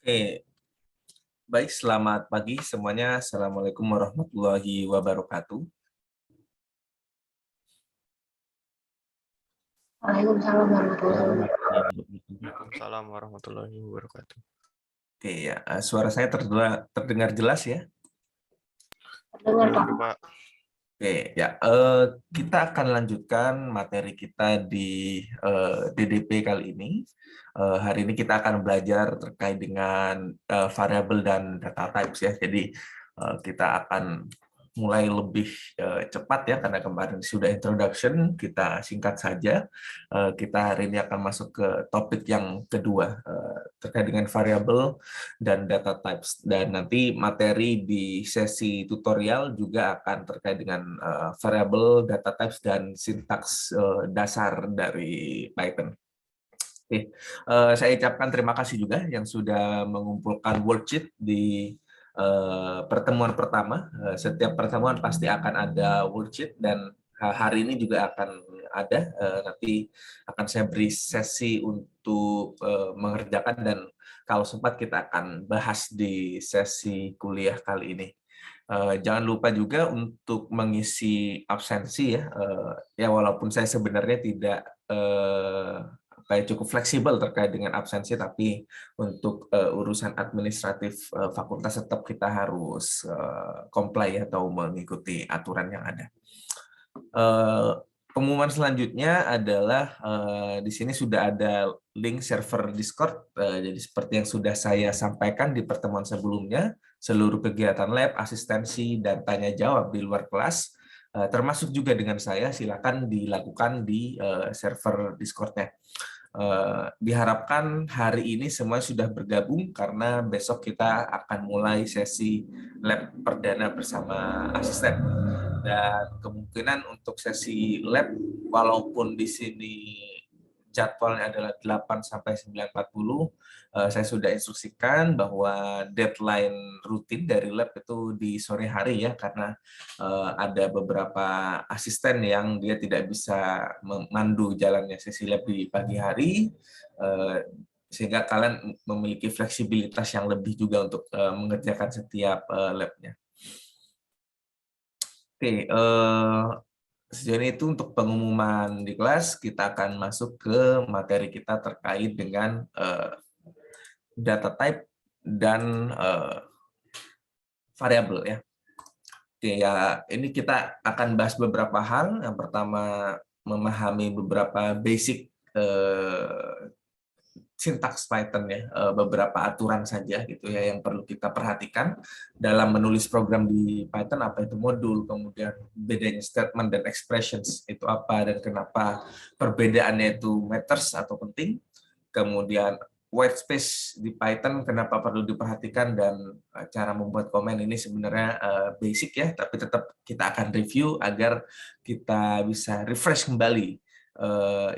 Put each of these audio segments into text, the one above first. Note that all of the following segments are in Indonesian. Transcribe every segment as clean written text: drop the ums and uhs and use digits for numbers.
Oke, baik, selamat pagi semuanya. Assalamualaikum warahmatullahi wabarakatuh. Waalaikumsalam warahmatullahi wabarakatuh. Waalaikumsalam warahmatullahi wabarakatuh. Oke ya, suara saya terdengar jelas ya. Terdengar, Pak. Pak. Oke ya, kita akan lanjutkan materi kita di DDP kali ini. Hari ini kita akan belajar terkait dengan variabel dan data types ya. Jadi kita akan mulai lebih cepat ya, karena kemarin sudah introduction, kita singkat saja. Kita hari ini akan masuk ke topik yang kedua terkait dengan variabel dan data types, dan nanti materi di sesi tutorial juga akan terkait dengan variabel, data types, dan sintaks dasar dari Python. Oke, saya ucapkan terima kasih juga yang sudah mengumpulkan worksheet di pertemuan pertama. Setiap pertemuan pasti akan ada worksheet, dan hari ini juga akan ada. Nanti akan saya beri sesi untuk mengerjakan, dan kalau sempat kita akan bahas di sesi kuliah kali ini. Jangan lupa juga untuk mengisi absensi ya. Ya walaupun saya sebenarnya tidak cukup fleksibel terkait dengan absensi, tapi untuk urusan administratif fakultas tetap kita harus comply atau mengikuti aturan yang ada. Pengumuman selanjutnya adalah di sini sudah ada link server Discord. Jadi seperti yang sudah saya sampaikan di pertemuan sebelumnya, seluruh kegiatan lab, asistensi, dan tanya jawab di luar kelas, termasuk juga dengan saya, silakan dilakukan di server Discord-nya. Diharapkan hari ini semua sudah bergabung, karena besok kita akan mulai sesi lab perdana bersama asisten. Dan kemungkinan untuk sesi lab, walaupun di sini jadwalnya adalah 8 sampai 9.40, saya sudah instruksikan bahwa deadline rutin dari lab itu di sore hari ya, karena ada beberapa asisten yang dia tidak bisa memandu jalannya sesi lab di pagi hari, sehingga kalian memiliki fleksibilitas yang lebih juga untuk mengerjakan setiap labnya. Oke, sejauh ini itu untuk pengumuman di kelas. Kita akan masuk ke materi kita terkait dengan data type dan variabel ya. Oke ya, ini kita akan bahas beberapa hal. Yang pertama, memahami beberapa basic sintaks Python ya, beberapa aturan saja gitu ya yang perlu kita perhatikan dalam menulis program di Python. Apa itu modul, kemudian bedanya statement dan expressions itu apa, dan kenapa perbedaannya itu matters atau penting, kemudian white space di Python kenapa perlu diperhatikan, dan cara membuat komen ini sebenarnya basic ya, tapi tetap kita akan review agar kita bisa refresh kembali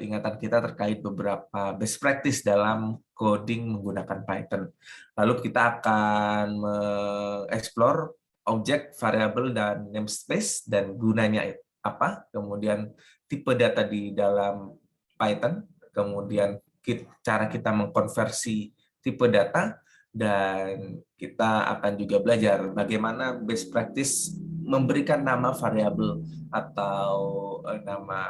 ingatan kita terkait beberapa best practice dalam coding menggunakan Python. Lalu kita akan mengeksplor objek, variabel, dan namespace, dan gunanya apa, kemudian tipe data di dalam Python, kemudian cara kita mengkonversi tipe data, dan kita akan juga belajar bagaimana best practice memberikan nama variabel atau nama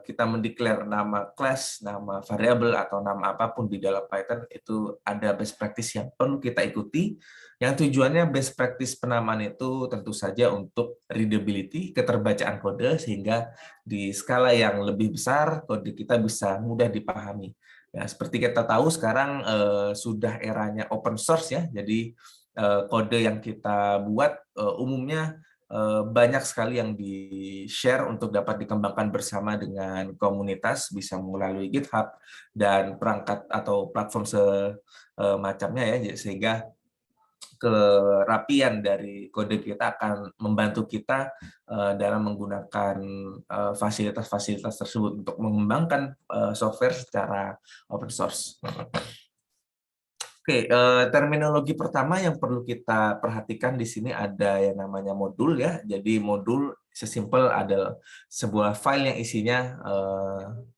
kita mendeklar nama class, nama variabel, atau nama apapun di dalam Python. Itu ada best practice yang perlu kita ikuti, yang tujuannya best practice penamaan itu tentu saja untuk readability, keterbacaan kode, sehingga di skala yang lebih besar kode kita bisa mudah dipahami. Ya, seperti kita tahu sekarang sudah eranya open source ya, jadi kode yang kita buat umumnya banyak sekali yang di-share untuk dapat dikembangkan bersama dengan komunitas, bisa melalui GitHub dan perangkat atau platform semacamnya ya, sehingga kerapian dari kode kita akan membantu kita dalam menggunakan fasilitas-fasilitas tersebut untuk mengembangkan software secara open source. Oke, terminologi pertama yang perlu kita perhatikan di sini ada yang namanya modul ya. Jadi modul sesimpel adalah sebuah file yang isinya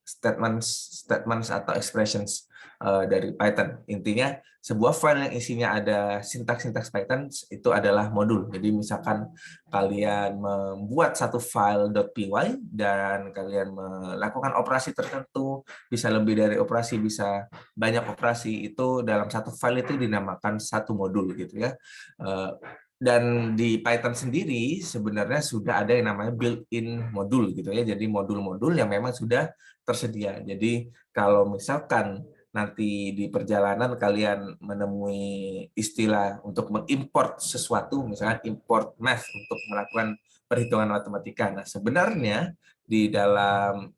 statements atau expressions. dari Python. Intinya sebuah file yang isinya ada sintaks-sintaks Python itu adalah modul. Jadi misalkan kalian membuat satu file .py dan kalian melakukan operasi tertentu, bisa lebih dari operasi, bisa banyak operasi, itu dalam satu file itu dinamakan satu modul gitu ya. Dan di Python sendiri sebenarnya sudah ada yang namanya built-in modul gitu ya. Jadi modul-modul yang memang sudah tersedia. Jadi kalau misalkan nanti di perjalanan kalian menemui istilah untuk mengimport sesuatu, misalnya import math untuk melakukan perhitungan matematika. Nah, sebenarnya di dalam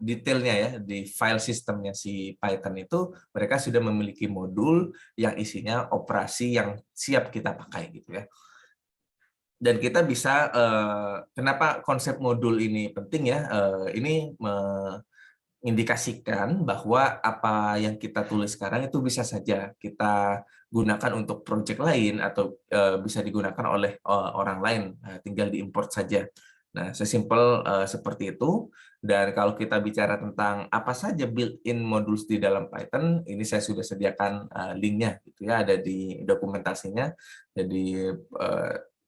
detailnya ya di file sistemnya si Python itu mereka sudah memiliki modul yang isinya operasi yang siap kita pakai gitu ya. Dan kita bisa kenapa konsep modul ini penting ya? Ini mengindikasikan bahwa apa yang kita tulis sekarang itu bisa saja kita gunakan untuk project lain atau bisa digunakan oleh orang lain, tinggal diimport saja. Nah, sesimpel seperti itu. Dan kalau kita bicara tentang apa saja built-in modules di dalam Python, ini saya sudah sediakan linknya, gitu ya, ada di dokumentasinya. Jadi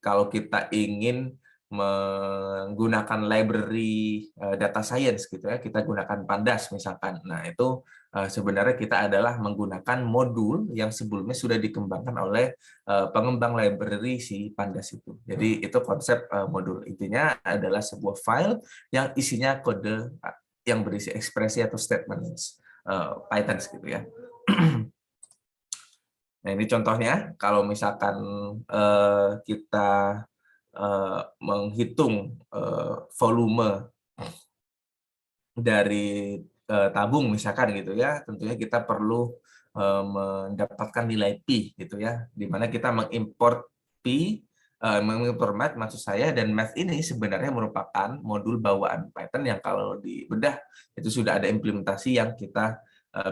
kalau kita ingin menggunakan library data science, gitu ya, kita gunakan Pandas misalkan. Nah, itu sebenarnya kita adalah menggunakan modul yang sebelumnya sudah dikembangkan oleh pengembang library si Pandas itu. Jadi itu konsep modul. Intinya adalah sebuah file yang isinya kode yang berisi ekspresi atau statements Python gitu ya. Nah, ini contohnya kalau misalkan kita menghitung volume dari tabung misalkan gitu ya, tentunya kita perlu mendapatkan nilai pi gitu ya, di mana kita mengimport pi, mengimport math maksud saya, dan math ini sebenarnya merupakan modul bawaan Python yang kalau dibedah itu sudah ada implementasi yang kita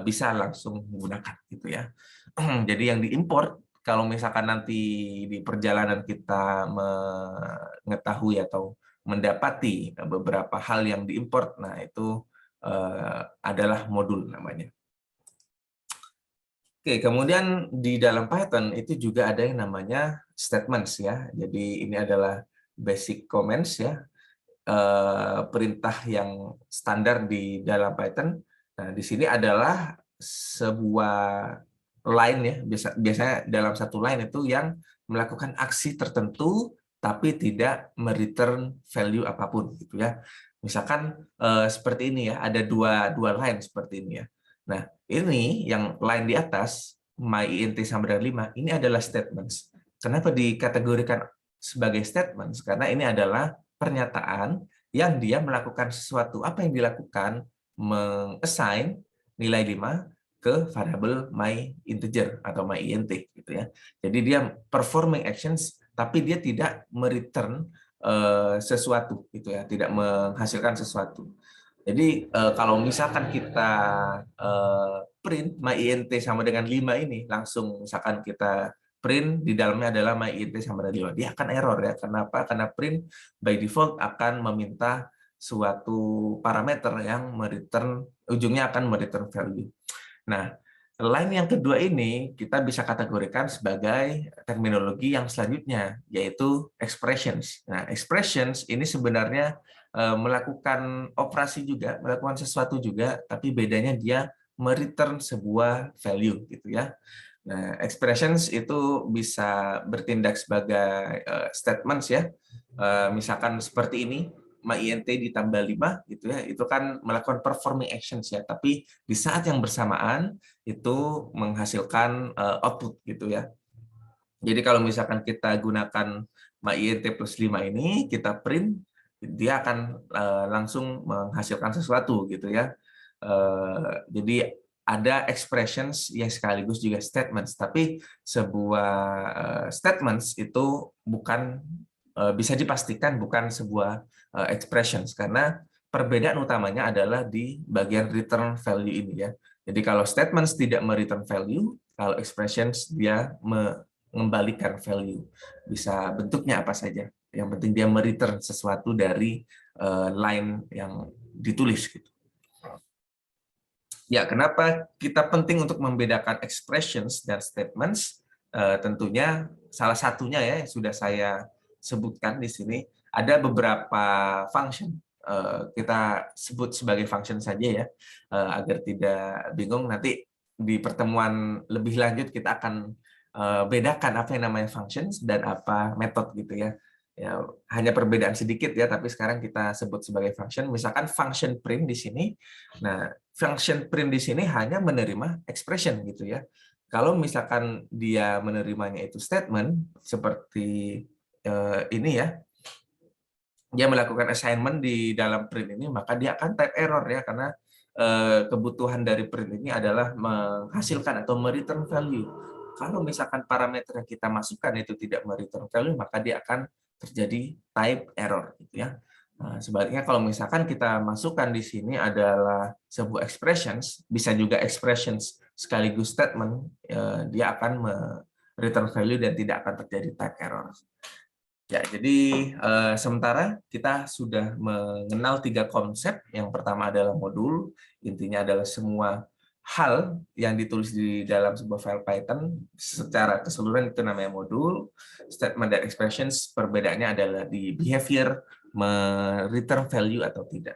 bisa langsung menggunakan gitu ya. Jadi yang diimport kalau misalkan nanti di perjalanan kita mengetahui atau mendapati beberapa hal yang diimport, nah itu adalah modul namanya. Oke, kemudian di dalam Python itu juga ada yang namanya statements ya. Jadi ini adalah basic commands ya, perintah yang standar di dalam Python. Nah, di sini adalah sebuah line ya, biasanya dalam satu line itu yang melakukan aksi tertentu tapi tidak mereturn value apapun gitu ya. Misalkan seperti ini ya, ada dua line seperti ini ya. Nah, ini yang line di atas myInt sama dengan 5 ini adalah statements. Kenapa dikategorikan sebagai statements? Karena ini adalah pernyataan yang dia melakukan sesuatu. Apa yang dilakukan? Meng-assign nilai 5 ke variabel myInteger atau myInt gitu ya. Jadi dia performing actions tapi dia tidak mereturn sesuatu gitu ya, tidak menghasilkan sesuatu. Jadi kalau misalkan kita print myInt sama dengan 5 ini, langsung misalkan kita print di dalamnya adalah myInt sama dengan 5, dia akan error ya. Kenapa? Karena print by default akan meminta suatu parameter yang mereturn, ujungnya akan mereturn value. Nah, line yang kedua ini kita bisa kategorikan sebagai terminologi yang selanjutnya, yaitu expressions. Nah, expressions ini sebenarnya melakukan operasi juga, melakukan sesuatu juga, tapi bedanya dia mereturn sebuah value gitu ya. Nah, expressions itu bisa bertindak sebagai statements ya. Misalkan seperti ini, myInt ditambah 5 gitu ya, itu kan melakukan performing actions ya, tapi di saat yang bersamaan itu menghasilkan output gitu ya. Jadi kalau misalkan kita gunakan myInt plus 5 ini, kita print, dia akan langsung menghasilkan sesuatu gitu ya. Jadi ada expressions yang sekaligus juga statements, tapi sebuah statements itu bukan bisa dipastikan bukan sebuah expressions, karena perbedaan utamanya adalah di bagian return value ini ya. Jadi kalau statements tidak mereturn value, kalau expressions dia mengembalikan value. Bisa bentuknya apa saja. Yang penting dia mereturn sesuatu dari line yang ditulis gitu. Ya, kenapa kita penting untuk membedakan expressions dan statements? Tentunya salah satunya ya yang sudah saya sebutkan di sini, ada beberapa function. Kita sebut sebagai function saja ya, agar tidak bingung. Nanti di pertemuan lebih lanjut kita akan bedakan apa yang namanya functions dan apa method gitu ya. Ya, hanya perbedaan sedikit ya, tapi sekarang kita sebut sebagai function. Misalkan function print di sini. Nah, function print di sini hanya menerima expression gitu ya. Kalau misalkan dia menerimanya itu statement seperti ini ya, dia melakukan assignment di dalam print ini, maka dia akan type error ya, karena kebutuhan dari print ini adalah menghasilkan atau return value. Kalau misalkan parameter yang kita masukkan itu tidak return value, maka dia akan terjadi type error gitu ya. Nah, sebaliknya kalau misalkan kita masukkan di sini adalah sebuah expressions, bisa juga expressions sekaligus statement, dia akan return value dan tidak akan terjadi type error. Ya, jadi sementara kita sudah mengenal 3 konsep. Yang pertama adalah modul, intinya adalah semua hal yang ditulis di dalam sebuah file Python secara keseluruhan itu namanya modul. Statement dan expressions perbedaannya adalah di behavior, return value atau tidak.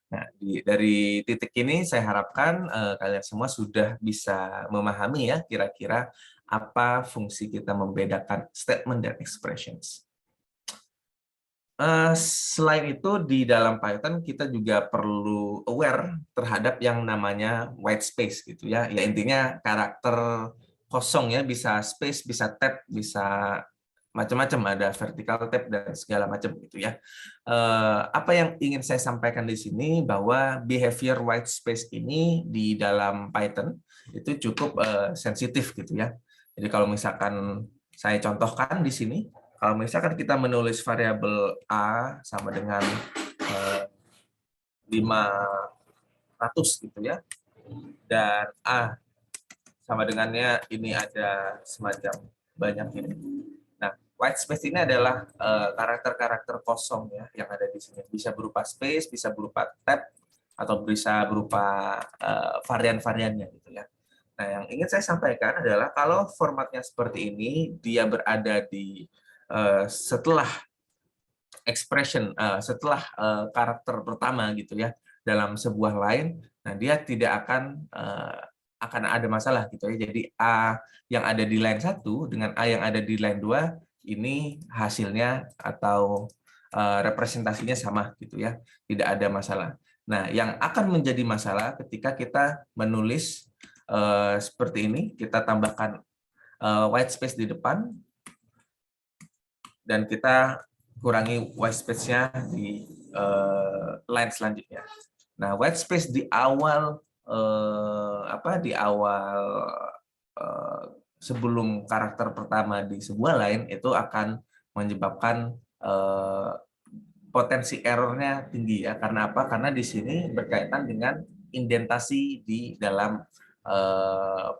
Nah, dari titik ini saya harapkan kalian semua sudah bisa memahami ya kira-kira apa fungsi kita membedakan statement dan expressions. Selain itu di dalam Python kita juga perlu aware terhadap yang namanya white space gitu ya. Ya intinya karakter kosong ya, bisa space, bisa tab, bisa macam-macam, ada vertical tab dan segala macam gitu ya. Apa yang ingin saya sampaikan di sini bahwa behavior white space ini di dalam Python itu cukup sensitif gitu ya. Jadi kalau misalkan saya contohkan di sini, kalau misalkan kita menulis variabel A sama dengan 500 gitu ya, dan A sama dengannya ini ada semacam banyak ini. Nah, white space ini adalah karakter-karakter kosong ya yang ada di sini. Bisa berupa space, bisa berupa tab, atau bisa berupa varian-variannya gitu ya. Nah, yang ingin saya sampaikan adalah kalau formatnya seperti ini, dia berada di setelah expression, setelah karakter pertama gitu ya dalam sebuah line, nah dia tidak akan ada masalah gitu ya. Jadi A yang ada di line 1 dengan A yang ada di line 2 ini hasilnya atau representasinya sama gitu ya, tidak ada masalah. Nah, yang akan menjadi masalah ketika kita menulis seperti ini, kita tambahkan white space di depan dan kita kurangi white space-nya di line selanjutnya. Nah, white space di awal sebelum karakter pertama di sebuah line itu akan menyebabkan potensi errornya tinggi ya. Karena apa? Karena di sini berkaitan dengan indentasi di dalam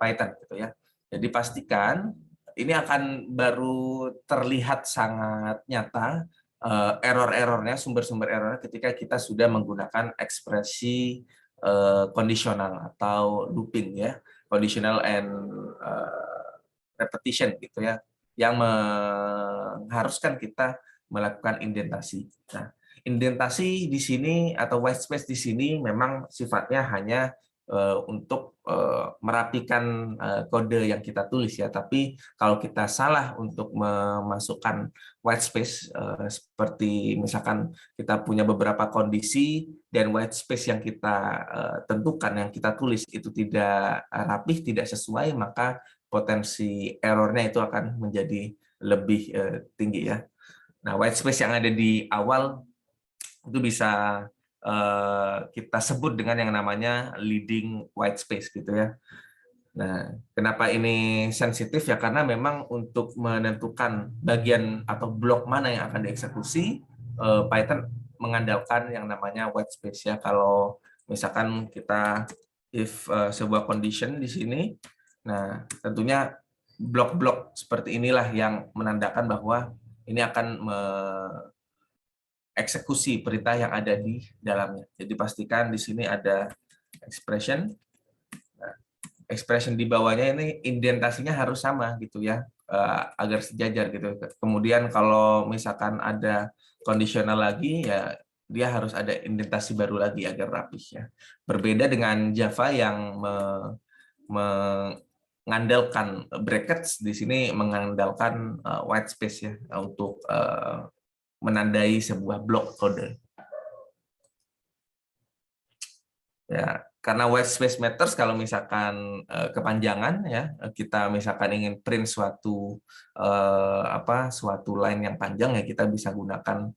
Python gitu ya. Jadi pastikan ini akan baru terlihat sangat nyata error-errornya, sumber-sumber errornya ketika kita sudah menggunakan ekspresi kondisional atau looping ya, conditional and repetition gitu ya, yang mengharuskan kita melakukan indentasi. Nah, indentasi di sini atau white space di sini memang sifatnya hanya untuk merapikan kode yang kita tulis ya, tapi kalau kita salah untuk memasukkan white space seperti misalkan kita punya beberapa kondisi dan white space yang kita tentukan, yang kita tulis itu tidak rapih, tidak sesuai, maka potensi errornya itu akan menjadi lebih tinggi ya. Nah, white space yang ada di awal itu bisa kita sebut dengan yang namanya leading white space gitu ya. Nah, kenapa ini sensitif ya? Karena memang untuk menentukan bagian atau blok mana yang akan dieksekusi, Python mengandalkan yang namanya white space ya. Kalau misalkan kita if sebuah condition di sini, nah tentunya blok-blok seperti inilah yang menandakan bahwa ini akan eksekusi perintah yang ada di dalamnya. Jadi pastikan di sini ada expression. Nah, expression di bawahnya ini indentasinya harus sama gitu ya, agar sejajar gitu. Kemudian kalau misalkan ada kondisional lagi ya dia harus ada indentasi baru lagi agar rapih ya. Berbeda dengan Java yang mengandalkan brackets, di sini mengandalkan white space ya untuk menandai sebuah blok kode. Ya, karena white space matters kalau misalkan kepanjangan ya, kita misalkan ingin print suatu line yang panjang ya kita bisa gunakan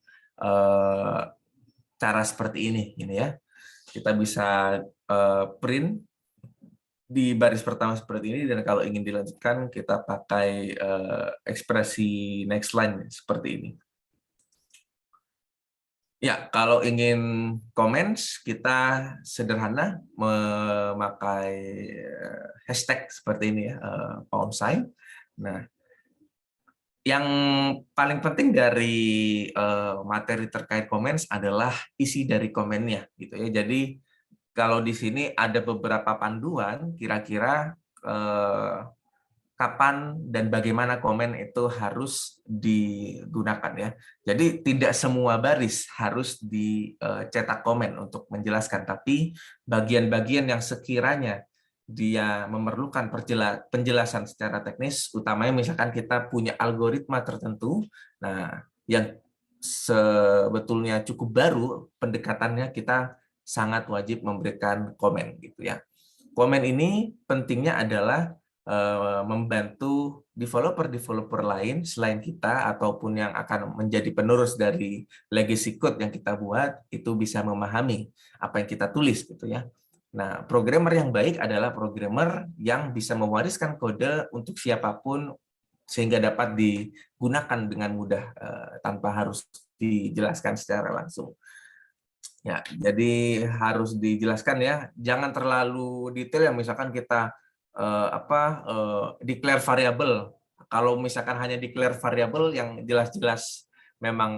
cara seperti ini ya. Kita bisa print di baris pertama seperti ini, dan kalau ingin dilanjutkan kita pakai ekspresi next line seperti ini. Ya, kalau ingin comments kita sederhana memakai hashtag seperti ini ya, pound sign. Nah, yang paling penting dari materi terkait comments adalah isi dari komennya gitu ya. Jadi kalau di sini ada beberapa panduan kira-kira kapan dan bagaimana komen itu harus digunakan ya. Jadi tidak semua baris harus dicetak komen untuk menjelaskan, tapi bagian-bagian yang sekiranya dia memerlukan penjelasan secara teknis, utamanya misalkan kita punya algoritma tertentu, nah yang sebetulnya cukup baru pendekatannya, kita sangat wajib memberikan komen gitu ya. Komen ini pentingnya adalah membantu developer-developer lain selain kita ataupun yang akan menjadi penerus dari legacy code yang kita buat itu bisa memahami apa yang kita tulis gitu ya. Nah, programmer yang baik adalah programmer yang bisa mewariskan kode untuk siapapun sehingga dapat digunakan dengan mudah tanpa harus dijelaskan secara langsung. Ya, jadi harus dijelaskan ya, jangan terlalu detail ya, misalkan kita declare variabel. Kalau misalkan hanya declare variabel yang jelas-jelas memang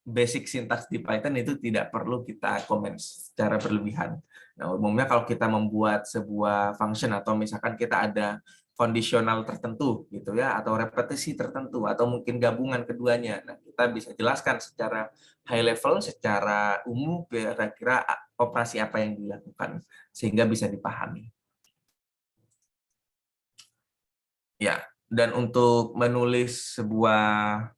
basic sintaks di Python, itu tidak perlu kita komen secara berlebihan. Nah, umumnya kalau kita membuat sebuah function atau misalkan kita ada kondisional tertentu gitu ya, atau repetisi tertentu atau mungkin gabungan keduanya, nah kita bisa jelaskan secara high level, secara umum kira-kira operasi apa yang dilakukan sehingga bisa dipahami. Ya, dan untuk menulis sebuah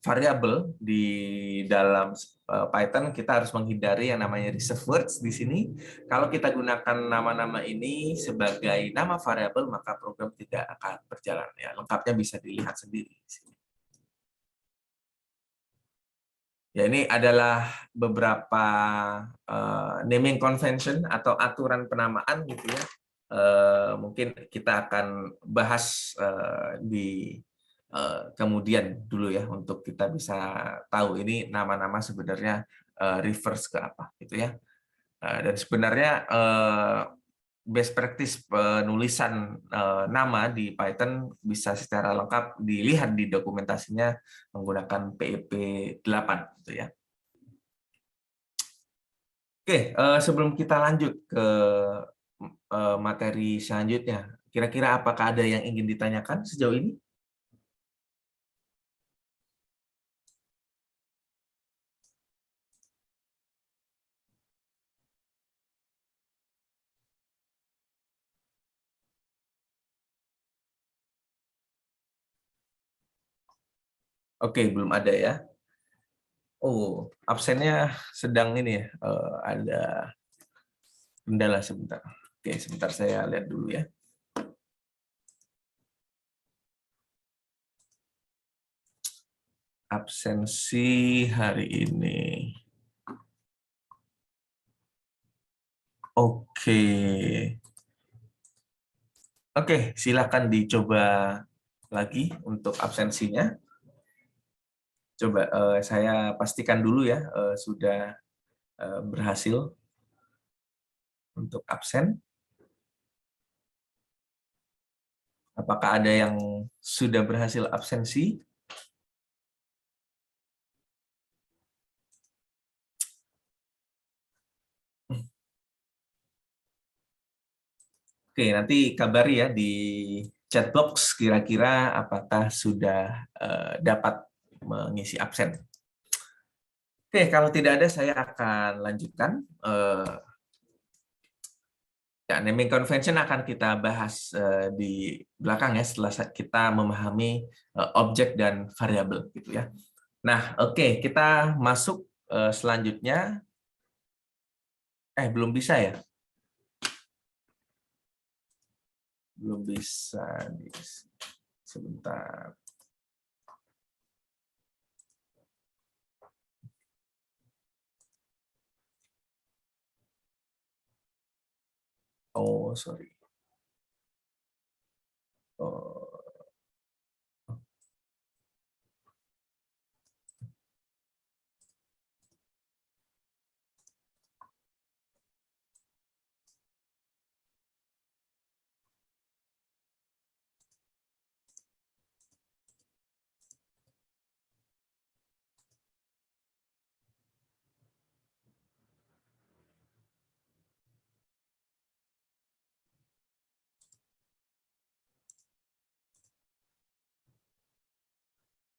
variabel di dalam Python kita harus menghindari yang namanya reserved words di sini. Kalau kita gunakan nama-nama ini sebagai nama variabel, maka program tidak akan berjalan ya. Lengkapnya bisa dilihat sendiri di sini. Ya, ini adalah beberapa naming convention atau aturan penamaan gitu ya. Mungkin kita akan bahas di kemudian dulu ya, untuk kita bisa tahu ini nama-nama sebenarnya reverse ke apa gitu ya. Dan sebenarnya best practice penulisan nama di Python bisa secara lengkap dilihat di dokumentasinya menggunakan PEP 8 gitu ya. Oke, sebelum kita lanjut ke materi selanjutnya, kira-kira apakah ada yang ingin ditanyakan sejauh ini? Oke, belum ada ya. Oh, absennya sedang ini ya, ada kendala sebentar. Oke, sebentar saya lihat dulu ya. Absensi hari ini. Oke. Oke, silakan dicoba lagi untuk absensinya. Coba saya pastikan dulu ya, sudah berhasil untuk absen. Apakah ada yang sudah berhasil absensi? Oke, nanti kabari ya di chat box kira-kira apakah sudah dapat mengisi absen. Oke, kalau tidak ada saya akan lanjutkan. Ya, naming convention akan kita bahas di belakang ya setelah kita memahami objek dan variabel gitu ya. Nah, oke, kita masuk selanjutnya. Belum bisa ya? Belum bisa. Sebentar. Oh, sorry. Oh.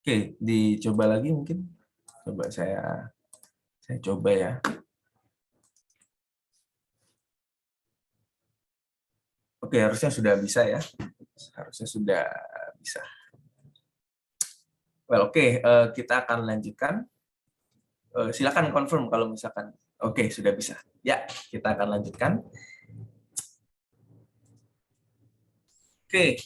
Oke, dicoba lagi mungkin. Coba saya coba ya. Oke, harusnya sudah bisa ya. Harusnya sudah bisa. Well, oke, kita akan lanjutkan. Silakan confirm kalau misalkan. Oke, sudah bisa. Ya, kita akan lanjutkan. Oke,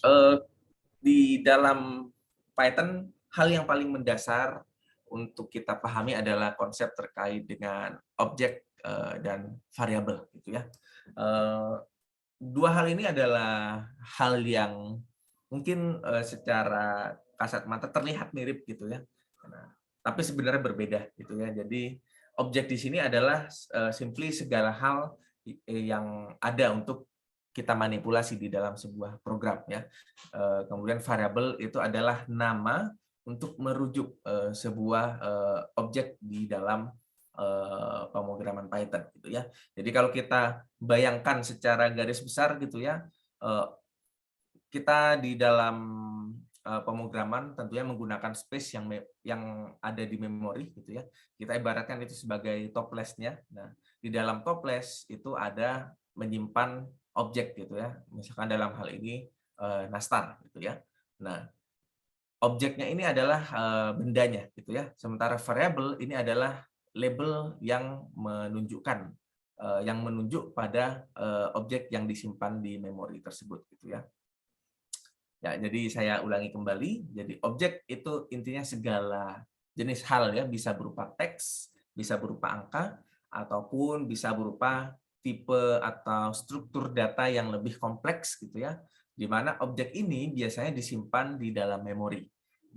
di dalam Python, hal yang paling mendasar untuk kita pahami adalah konsep terkait dengan objek dan variabel, gitu ya. Dua hal ini adalah hal yang mungkin secara kasat mata terlihat mirip, gitu ya. Nah, tapi sebenarnya berbeda, gitu ya. Jadi objek di sini adalah simply segala hal yang ada untuk kita manipulasi di dalam sebuah program ya. Kemudian variabel itu adalah nama untuk merujuk sebuah objek di dalam pemrograman Python gitu ya. Jadi kalau kita bayangkan secara garis besar gitu ya, kita di dalam pemrograman tentunya menggunakan space yang ada di memori gitu ya. Kita ibaratkan itu sebagai topless-nya. Nah, di dalam toples itu ada menyimpan objek gitu ya. Misalkan dalam hal ini nastar gitu ya. Nah, objeknya ini adalah bendanya gitu ya. Sementara variabel ini adalah label yang menunjukkan yang menunjuk pada objek yang disimpan di memori tersebut gitu ya. Ya, jadi saya ulangi kembali. Jadi objek itu intinya segala jenis hal ya, bisa berupa teks, bisa berupa angka, ataupun bisa berupa tipe atau struktur data yang lebih kompleks gitu ya, di mana objek ini biasanya disimpan di dalam memori.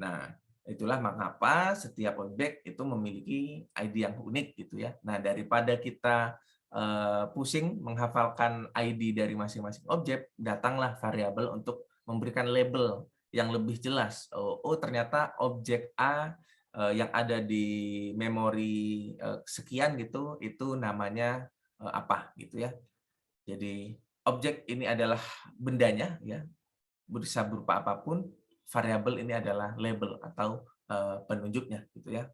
Nah, itulah mengapa setiap objek itu memiliki ID yang unik gitu ya. Nah, daripada kita pusing menghafalkan ID dari masing-masing objek, datanglah variabel untuk memberikan label yang lebih jelas. Oh ternyata objek A yang ada di memori sekian gitu, itu namanya apa gitu ya. Jadi objek ini adalah bendanya ya, bisa berupa apapun. Variabel ini adalah label atau penunjuknya gitu ya.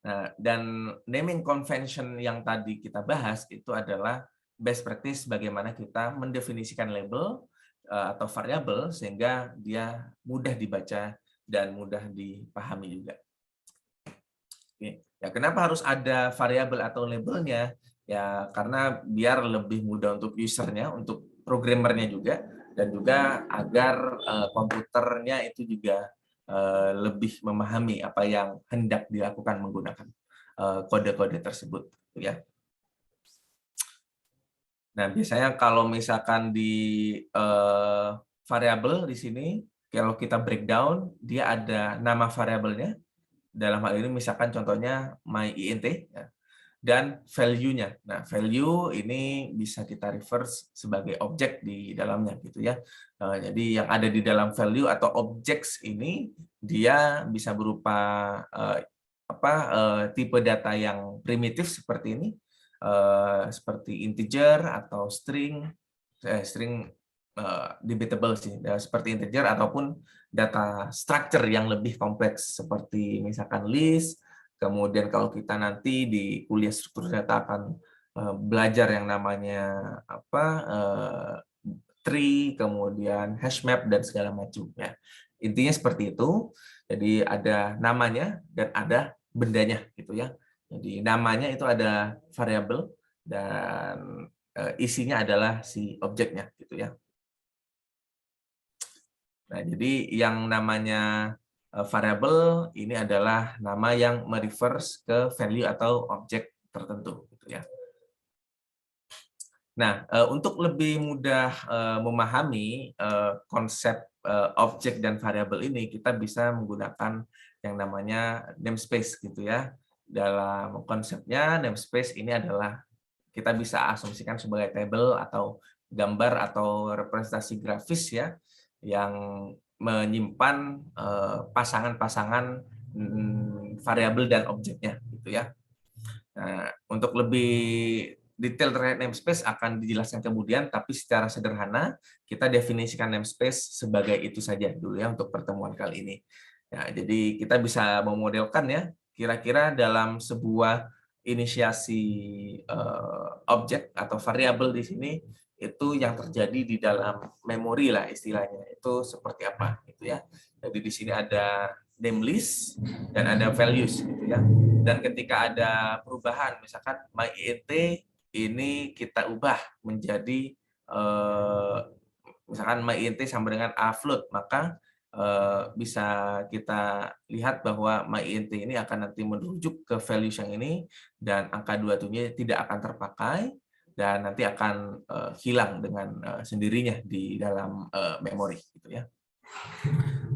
Nah, dan naming convention yang tadi kita bahas itu adalah best practice bagaimana kita mendefinisikan label atau variabel sehingga dia mudah dibaca dan mudah dipahami juga. Oke. Ya, kenapa harus ada variabel atau labelnya? Ya, karena biar lebih mudah untuk usernya, untuk programmernya juga, dan juga agar komputernya itu juga lebih memahami apa yang hendak dilakukan menggunakan kode-kode tersebut, ya. Nah, biasanya kalau misalkan di variabel di sini, kalau kita breakdown, dia ada nama variabelnya. Dalam hal ini misalkan contohnya myInt ya, dan value-nya. Nah, value ini bisa kita reverse sebagai objek di dalamnya gitu ya. Jadi yang ada di dalam value atau objects ini dia bisa berupa tipe data yang primitif seperti ini, seperti integer atau string, string debatable sih, seperti integer ataupun data structure yang lebih kompleks seperti misalkan list. Kemudian kalau kita nanti di kuliah struktur data akan belajar yang namanya tree, kemudian hash map dan segala macam ya. Intinya seperti itu. Jadi ada namanya dan ada bendanya gitu ya. Jadi namanya itu ada variabel dan isinya adalah si objeknya gitu ya. Nah, jadi yang namanya variabel ini adalah nama yang mereverse ke value atau objek tertentu gitu ya. Nah, untuk lebih mudah memahami konsep objek dan variabel ini, kita bisa menggunakan yang namanya namespace gitu ya. Dalam konsepnya, namespace ini adalah kita bisa asumsikan sebagai tabel atau gambar atau representasi grafis ya, yang menyimpan pasangan-pasangan variabel dan objeknya gitu ya. Nah, untuk lebih detail terkait namespace akan dijelaskan kemudian, tapi secara sederhana kita definisikan namespace sebagai itu saja dulu ya untuk pertemuan kali ini. Ya, jadi kita bisa memodelkan ya, kira-kira dalam sebuah inisiasi objek atau variabel di sini itu yang terjadi di dalam memori lah istilahnya, itu seperti apa gitu ya. Jadi di sini ada name list dan ada values gitu ya. Dan ketika ada perubahan, misalkan myInt ini kita ubah menjadi misalkan myInt sama dengan a float, maka bisa kita lihat bahwa myInt ini akan nanti merujuk ke values yang ini dan angka 27-nya tidak akan terpakai dan nanti akan hilang dengan sendirinya di dalam memori gitu ya.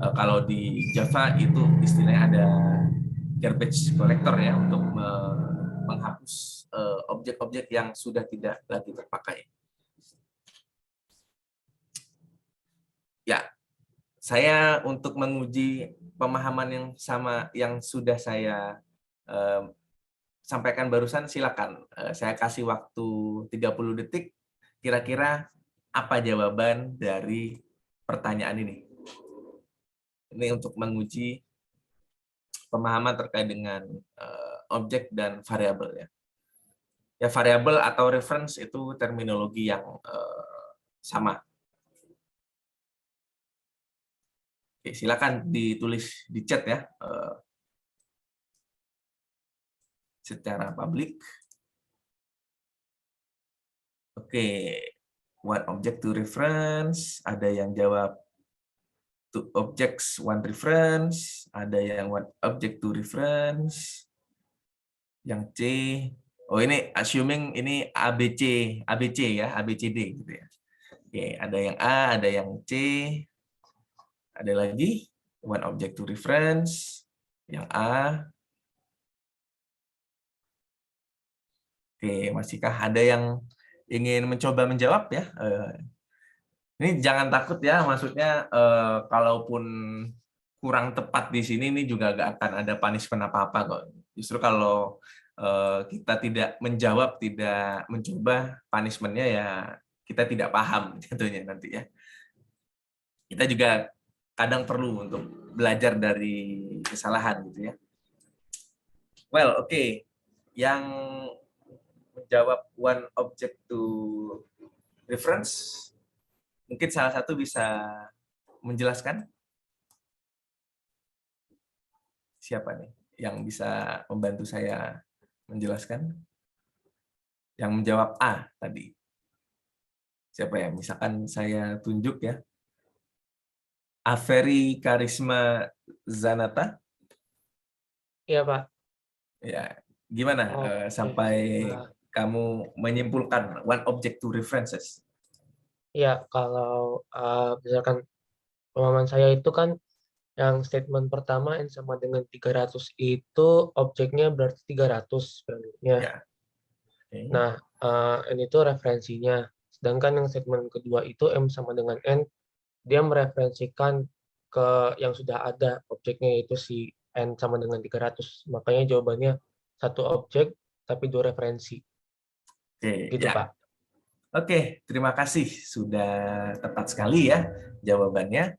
Kalau di Java itu istilahnya ada garbage collector ya untuk menghapus objek-objek yang sudah tidak lagi terpakai. Ya, saya untuk menguji pemahaman yang sama yang sudah saya sampaikan barusan, silakan. Saya kasih waktu 30 detik. Kira-kira apa jawaban dari pertanyaan ini? Ini untuk menguji pemahaman terkait dengan objek dan variabel ya. Ya, variabel atau reference itu terminologi yang sama. Oke, silakan ditulis di chat ya, secara publik. Oke, one object to reference, ada yang jawab two objects one reference, ada yang one object to reference, yang C. Oh, ini assuming ini ABC ya, ABCD gitu ya. Oke, ada yang A, ada yang C, ada lagi one object to reference, yang A. Oke, masihkah ada yang ingin mencoba menjawab ya? Ini jangan takut ya, maksudnya kalaupun kurang tepat di sini ini juga nggak akan ada punishment apa-apa kok. Justru kalau kita tidak menjawab, tidak mencoba, punishment-nya ya kita tidak paham tentunya nanti ya. Kita juga kadang perlu untuk belajar dari kesalahan gitu ya. Well, oke. Yang menjawab one object to reference, mungkin salah satu bisa menjelaskan? Siapa nih yang bisa membantu saya menjelaskan? Yang menjawab A tadi. Siapa ya? Misalkan saya tunjuk ya. Aferi Karisma Zanata. Iya, Pak. Ya, gimana sampai kamu menyimpulkan one object to references? Ya, kalau berdasarkan pemahaman saya itu kan yang statement pertama N sama dengan 300 itu objeknya berarti 300 value-nya. Ya. Okay. Nah, N itu referensinya. Sedangkan yang statement kedua itu M sama dengan N, dia mereferensikan ke yang sudah ada objeknya, yaitu si N sama dengan 300. Makanya jawabannya satu objek tapi dua referensi. Oke, Gitu, ya. Pak. Oke, terima kasih sudah tepat sekali ya jawabannya.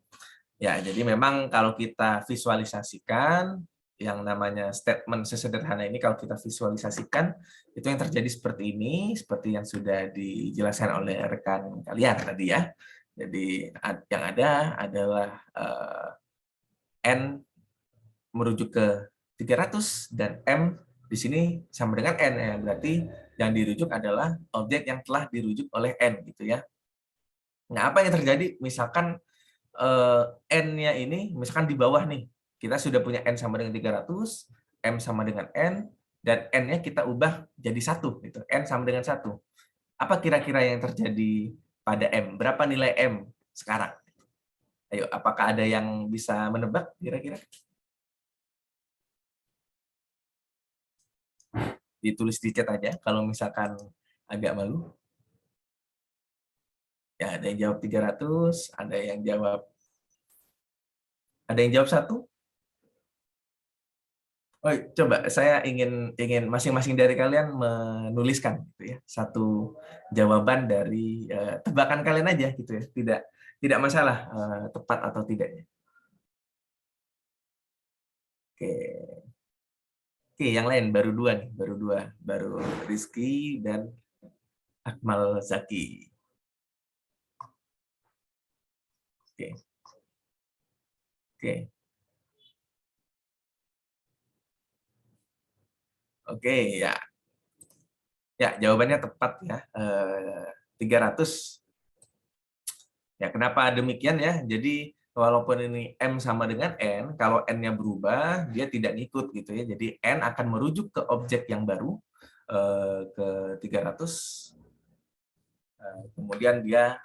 Ya, jadi memang kalau kita visualisasikan yang namanya statement sesederhana ini, kalau kita visualisasikan itu yang terjadi seperti ini, seperti yang sudah dijelaskan oleh rekan kalian tadi ya. Jadi yang ada adalah N merujuk ke 300 dan M di sini sama dengan N ya. Berarti yang dirujuk adalah objek yang telah dirujuk oleh N gitu ya. Nah, apa yang terjadi misalkan N-nya ini misalkan di bawah nih. Kita sudah punya N sama dengan 300, M sama dengan N, dan N-nya kita ubah jadi 1 gitu. N sama dengan 1. Apa kira-kira yang terjadi pada M? Berapa nilai M sekarang? Ayo, apakah ada yang bisa menebak kira-kira? Ditulis di chat aja kalau misalkan agak malu. Ya, ada yang jawab 300, ada yang jawab 1. Oh, coba saya ingin masing-masing dari kalian menuliskan gitu ya, satu jawaban dari tebakan kalian aja gitu ya. Tidak masalah tepat atau tidaknya. Oke. Oke, yang lain baru 2 nih, baru Rizky dan Akmal Zaki. Oke. Oke. Oke, ya. Ya, jawabannya tepat ya. 300. Ya, kenapa demikian ya? Jadi walaupun ini M sama dengan N, kalau N-nya berubah, dia tidak ngikut gitu ya. Jadi N akan merujuk ke objek yang baru, ke 300. Kemudian dia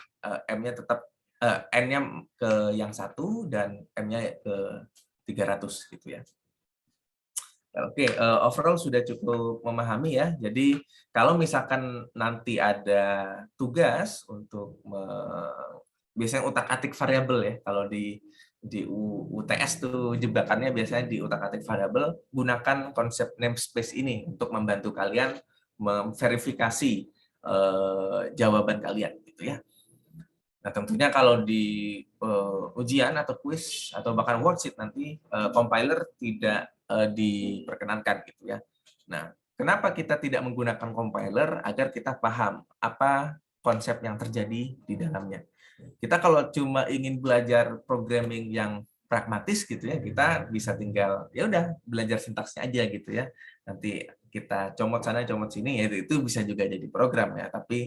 M-nya tetap N-nya ke yang 1 dan M-nya ke 300 gitu ya. Oke, overall sudah cukup memahami ya. Jadi kalau misalkan nanti ada tugas untuk biasanya utak-atik variabel ya. Kalau di UTS tuh jebakannya biasanya di utak-atik variabel, gunakan konsep namespace ini untuk membantu kalian memverifikasi jawaban kalian gitu ya. Nah, tentunya kalau di ujian atau kuis atau bahkan worksheet nanti compiler tidak diperkenankan gitu ya. Nah, kenapa kita tidak menggunakan compiler? Agar kita paham apa konsep yang terjadi di dalamnya. Kita kalau cuma ingin belajar programming yang pragmatis gitu ya, kita bisa tinggal ya udah belajar sintaksnya aja gitu ya. Nanti kita comot sana comot sini ya, itu bisa juga jadi program ya, tapi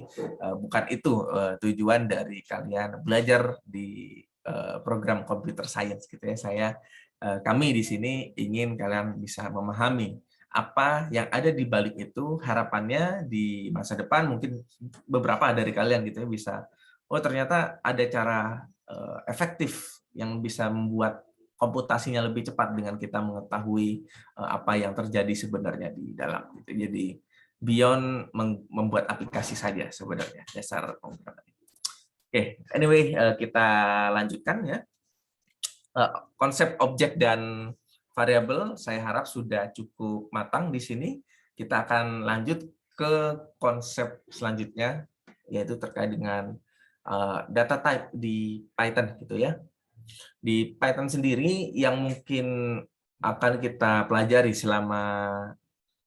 bukan itu tujuan dari kalian belajar di program computer science gitu ya. Kami di sini ingin kalian bisa memahami apa yang ada di balik itu, harapannya di masa depan mungkin beberapa dari kalian gitu ya bisa, oh ternyata ada cara efektif yang bisa membuat komputasinya lebih cepat dengan kita mengetahui apa yang terjadi sebenarnya di dalam gitu. Jadi beyond membuat aplikasi saja sebenarnya dasar pemrograman. Oke, anyway kita lanjutkan ya. Konsep objek dan variabel saya harap sudah cukup matang di sini. Kita akan lanjut ke konsep selanjutnya yaitu terkait dengan data type di Python gitu ya. Di Python sendiri yang mungkin akan kita pelajari selama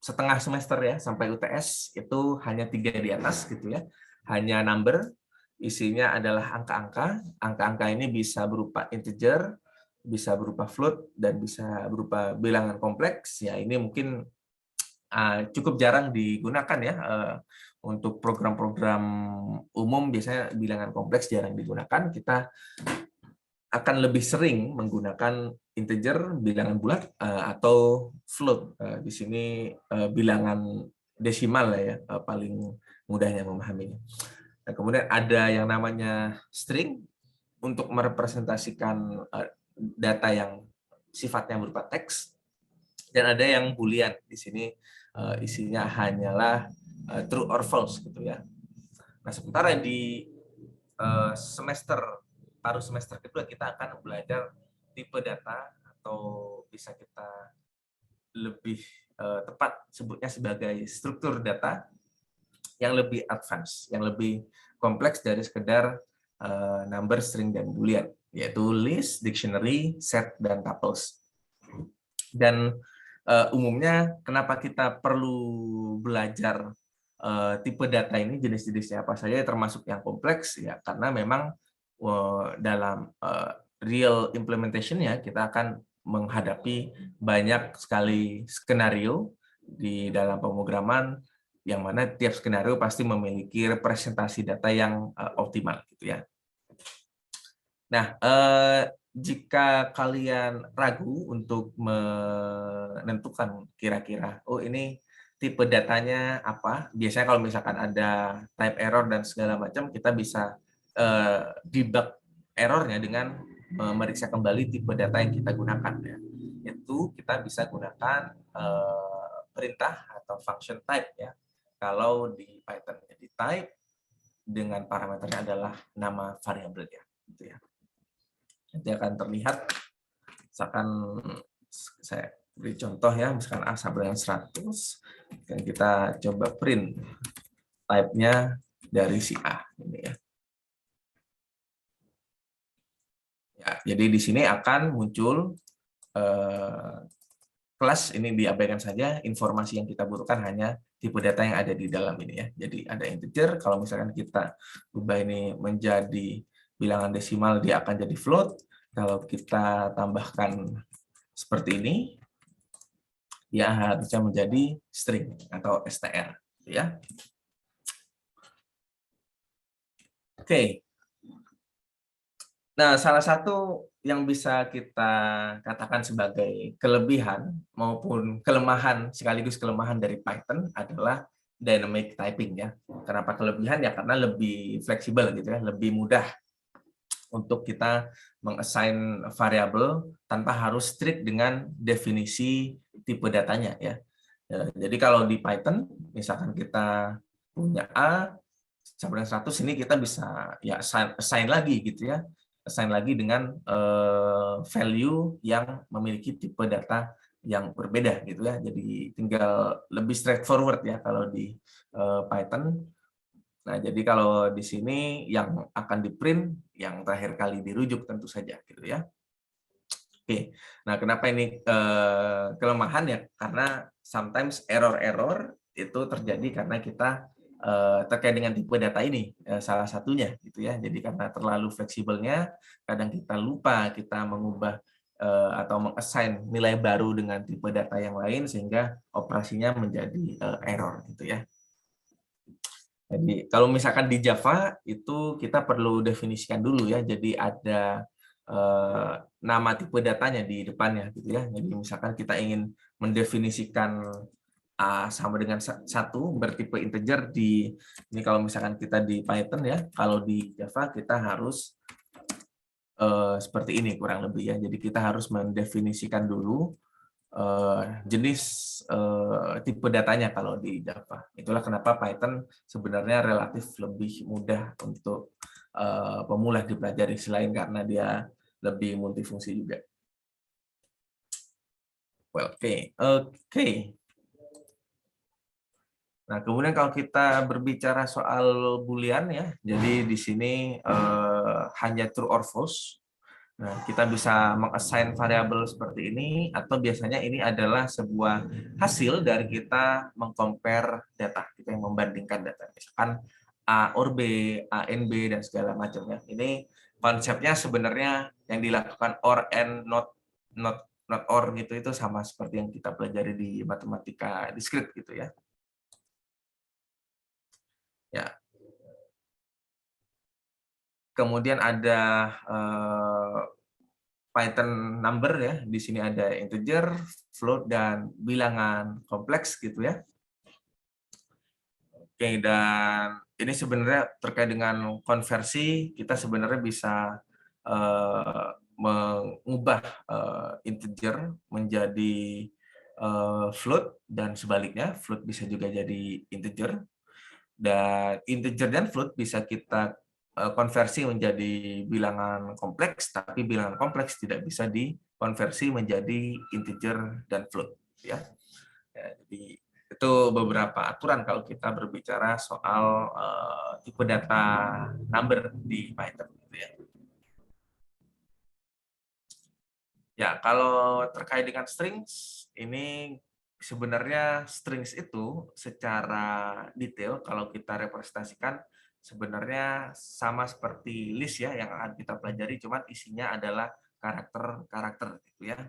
setengah semester ya sampai UTS itu hanya 3 di atas gitu ya. Hanya number, isinya adalah angka-angka. Angka-angka ini bisa berupa integer, bisa berupa float, dan bisa berupa bilangan kompleks. Ya ini mungkin cukup jarang digunakan ya. Untuk program-program umum biasanya bilangan kompleks jarang digunakan. Kita akan lebih sering menggunakan integer, bilangan bulat, atau float. Di sini bilangan desimal ya, paling mudahnya memahaminya. Nah, kemudian ada yang namanya string untuk merepresentasikan data yang sifatnya berupa teks, dan ada yang boolean. Di sini isinya hanyalah true or false gitu ya. Nah, sementara di paruh semester kedua kita akan belajar tipe data, atau bisa kita lebih tepat sebutnya sebagai struktur data yang lebih advance, yang lebih kompleks dari sekedar number, string, dan boolean, yaitu list, dictionary, set, dan tuples. Dan umumnya kenapa kita perlu belajar tipe data ini, jenis-jenisnya apa saja, termasuk yang kompleks, ya karena memang dalam real implementation-nya kita akan menghadapi banyak sekali skenario di dalam pemrograman, yang mana tiap skenario pasti memiliki representasi data yang optimal, gitu ya. Nah, jika kalian ragu untuk menentukan kira-kira, oh ini tipe datanya apa, biasanya kalau misalkan ada type error dan segala macam, kita bisa debug errornya dengan memeriksa kembali tipe data yang kita gunakan, ya. Itu kita bisa gunakan perintah atau function type, ya. Kalau di Python, jadi type dengan parameternya adalah nama variabelnya, gitu ya. Nanti akan terlihat, misalkan saya beri contoh ya, misalkan A sama dengan 100, dan kita coba print type-nya dari si A ini ya. Ya, jadi di sini akan muncul kelas, ini diabaikan saja, informasi yang kita butuhkan hanya tipe data yang ada di dalam ini ya. Jadi ada integer, kalau misalkan kita ubah ini menjadi bilangan desimal, dia akan jadi float. Kalau kita tambahkan seperti ini, dia harusnya menjadi string atau str, ya. Oke. Nah, salah satu yang bisa kita katakan sebagai kelebihan maupun kelemahan, sekaligus kelemahan dari Python adalah dynamic typing, ya. Kenapa kelebihan? Ya karena lebih fleksibel gitu ya, lebih mudah untuk kita mengassign variabel tanpa harus strict dengan definisi tipe datanya, ya. Jadi kalau di Python, misalkan kita punya A sampai dengan 100, ini kita bisa ya assign lagi gitu ya, assign lagi dengan value yang memiliki tipe data yang berbeda gitu ya. Jadi tinggal lebih straightforward ya kalau di Python. Nah, jadi kalau di sini yang akan di-print yang terakhir kali dirujuk tentu saja gitu ya. Oke. Nah, kenapa ini kelemahan ya? Karena sometimes error-error itu terjadi karena kita terkait dengan tipe data ini, salah satunya gitu ya. Jadi karena terlalu fleksibelnya, kadang kita lupa kita mengubah atau mengassign nilai baru dengan tipe data yang lain sehingga operasinya menjadi error gitu ya. Jadi kalau misalkan di Java itu kita perlu definisikan dulu ya. Jadi ada nama tipe datanya di depannya gitu ya. Jadi misalkan kita ingin mendefinisikan A sama dengan 1 bertipe integer di ini, kalau misalkan kita di Python ya, kalau di Java kita harus seperti ini kurang lebih ya. Jadi kita harus mendefinisikan dulu jenis tipe datanya kalau di Java. Itulah kenapa Python sebenarnya relatif lebih mudah untuk pemula dipelajari, selain karena dia lebih multifungsi juga. Well, oke. Nah, kemudian kalau kita berbicara soal boolean ya, jadi di sini hanya true or false. Nah, kita bisa mengassign variabel seperti ini, atau biasanya ini adalah sebuah hasil dari kita mengcompare data, kita yang membandingkan data. Misalkan A or B, A and B, dan segala macamnya. Ini konsepnya sebenarnya yang dilakukan or and not or gitu, itu sama seperti yang kita pelajari di matematika discrete gitu ya. Ya. Kemudian ada Python number ya. Di sini ada integer, float, dan bilangan kompleks gitu ya. Oke, dan ini sebenarnya terkait dengan konversi, kita sebenarnya bisa mengubah integer menjadi float dan sebaliknya, float bisa juga jadi integer. Dan integer dan float bisa kita konversi menjadi bilangan kompleks, tapi bilangan kompleks tidak bisa dikonversi menjadi integer dan float ya. Jadi Itu beberapa aturan kalau kita berbicara soal tipe data number di Python. Gitu ya. Ya, kalau terkait dengan strings, ini sebenarnya strings itu secara detail kalau kita representasikan sebenarnya sama seperti list ya yang akan kita pelajari, cuman isinya adalah karakter-karakter gitu ya.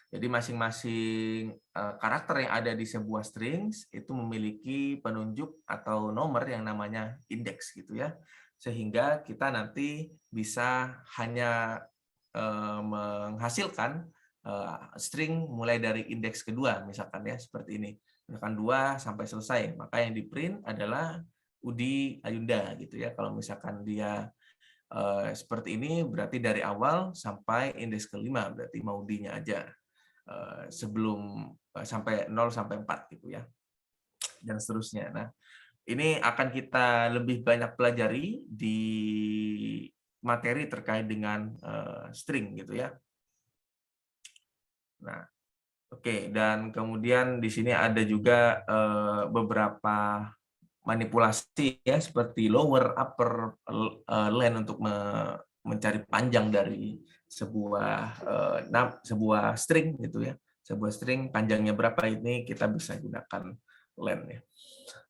Jadi masing-masing karakter yang ada di sebuah strings itu memiliki penunjuk atau nomor yang namanya indeks gitu ya. Sehingga kita nanti bisa hanya menghasilkan string mulai dari indeks kedua misalkan ya seperti ini. Misalkan 2 sampai selesai, maka yang di print adalah Udi Ayunda gitu ya. Kalau misalkan dia seperti ini berarti dari awal sampai indeks kelima berarti Maudinya aja. Sebelum sampai 0 sampai 4 gitu ya. Dan seterusnya. Nah, ini akan kita lebih banyak pelajari di materi terkait dengan string gitu ya. Nah, oke, dan kemudian di sini ada juga beberapa manipulasi ya seperti lower, upper, len untuk mencari panjang dari sebuah string gitu ya. Sebuah string panjangnya berapa ini kita bisa gunakan len ya.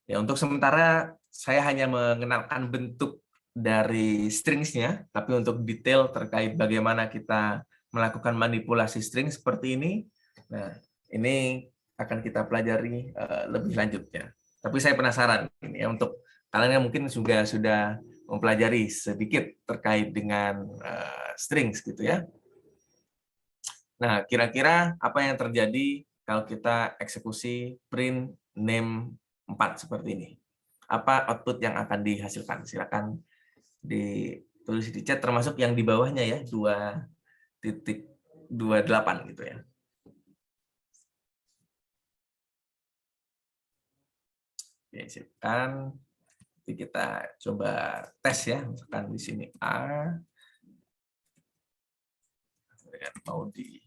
Ya, untuk sementara saya hanya mengenalkan bentuk dari stringsnya, tapi untuk detail terkait bagaimana kita melakukan manipulasi string seperti ini, nah ini akan kita pelajari lebih lanjutnya. Tapi saya penasaran ini ya untuk kalian yang mungkin juga sudah mempelajari sedikit terkait dengan strings gitu ya. Nah, kira-kira apa yang terjadi kalau kita eksekusi print name 4 seperti ini? Apa output yang akan dihasilkan? Silakan ditulis di chat termasuk yang di bawahnya ya, 2.28 gitu ya. Oke, silakan. Nanti kita coba tes ya, misalkan di sini A dengan Maudi.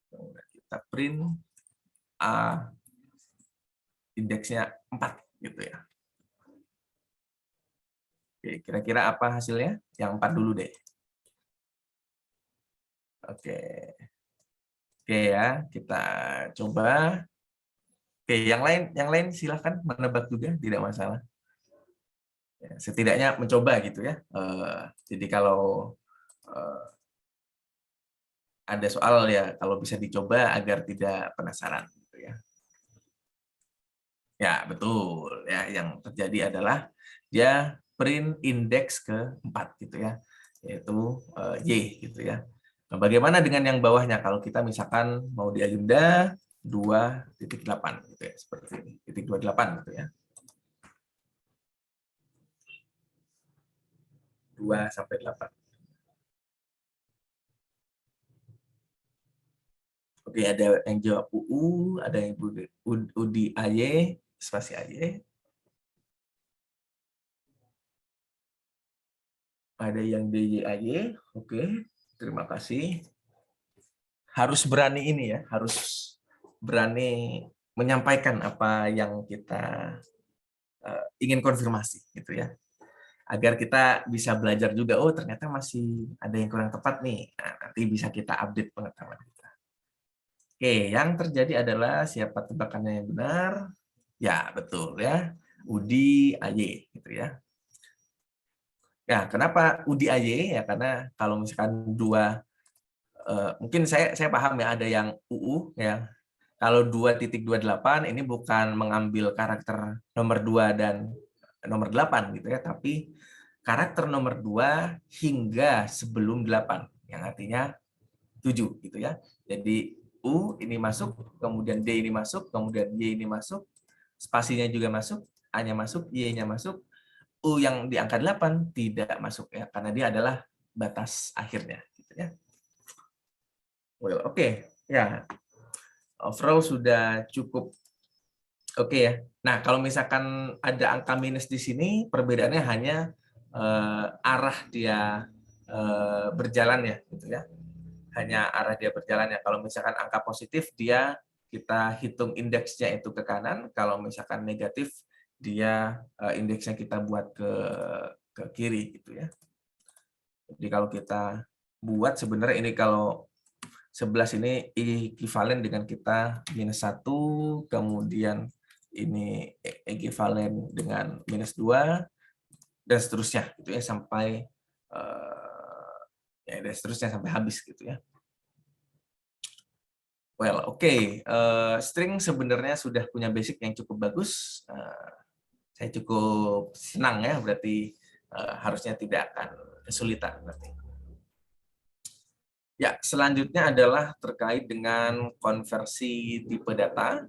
Kemudian kita print A indeksnya 4 gitu ya. Oke, kira-kira apa hasilnya? Yang 4 dulu deh. Oke. Oke ya, kita coba. Oke, yang lain silakan menebak juga, tidak masalah. Ya, setidaknya mencoba gitu ya. Jadi kalau ada soal ya, kalau bisa dicoba agar tidak penasaran gitu ya. Ya, betul. Ya, yang terjadi adalah dia print indeks ke-4 gitu ya. Yaitu Y gitu ya. Nah, bagaimana dengan yang bawahnya kalau kita misalkan mau di Ayunda 2.8 gitu ya, seperti ini. Titik 28 gitu ya. 2 sampai 8. Oke, ada yang jawab UU, ada yang UDI AY, spasi AY. Ada yang DYAY. Oke, terima kasih. Harus berani ini ya, harus berani menyampaikan apa yang kita ingin konfirmasi gitu ya. Agar kita bisa belajar juga, oh ternyata masih ada yang kurang tepat nih. Nah, nanti bisa kita update pengetahuan kita. Oke, yang terjadi adalah siapa tebakannya yang benar? Ya, betul ya. Udi AY gitu ya. Ya, kenapa Udi AY? Ya karena kalau misalkan mungkin saya paham ya ada yang UU ya. Kalau 2.28 ini bukan mengambil karakter nomor 2 dan nomor 8 gitu ya, tapi karakter nomor 2 hingga sebelum 8 yang artinya 7 gitu ya. Jadi U ini masuk, kemudian D ini masuk, kemudian Y ini masuk, spasinya juga masuk, A-nya masuk, Y-nya masuk, U yang di angka 8 tidak masuk ya karena dia adalah batas akhirnya gitu ya. Well, oke. Ya. Overall sudah cukup oke ya. Nah, kalau misalkan ada angka minus di sini, perbedaannya hanya arah dia berjalan ya gitu ya. Hanya arah dia berjalan ya. Kalau misalkan angka positif dia kita hitung indeksnya itu ke kanan. Kalau misalkan negatif, dia indeksnya kita buat ke kiri gitu ya. Jadi kalau kita buat sebenarnya ini kalau 11 ini ekivalen dengan kita -1, kemudian ini ekivalen dengan -2, dan seterusnya gitu ya sampai ya dan seterusnya sampai habis gitu ya. Well, oke. String sebenarnya sudah punya basic yang cukup bagus. Saya cukup senang ya, berarti harusnya tidak akan kesulitan berarti. Ya, selanjutnya adalah terkait dengan konversi tipe data.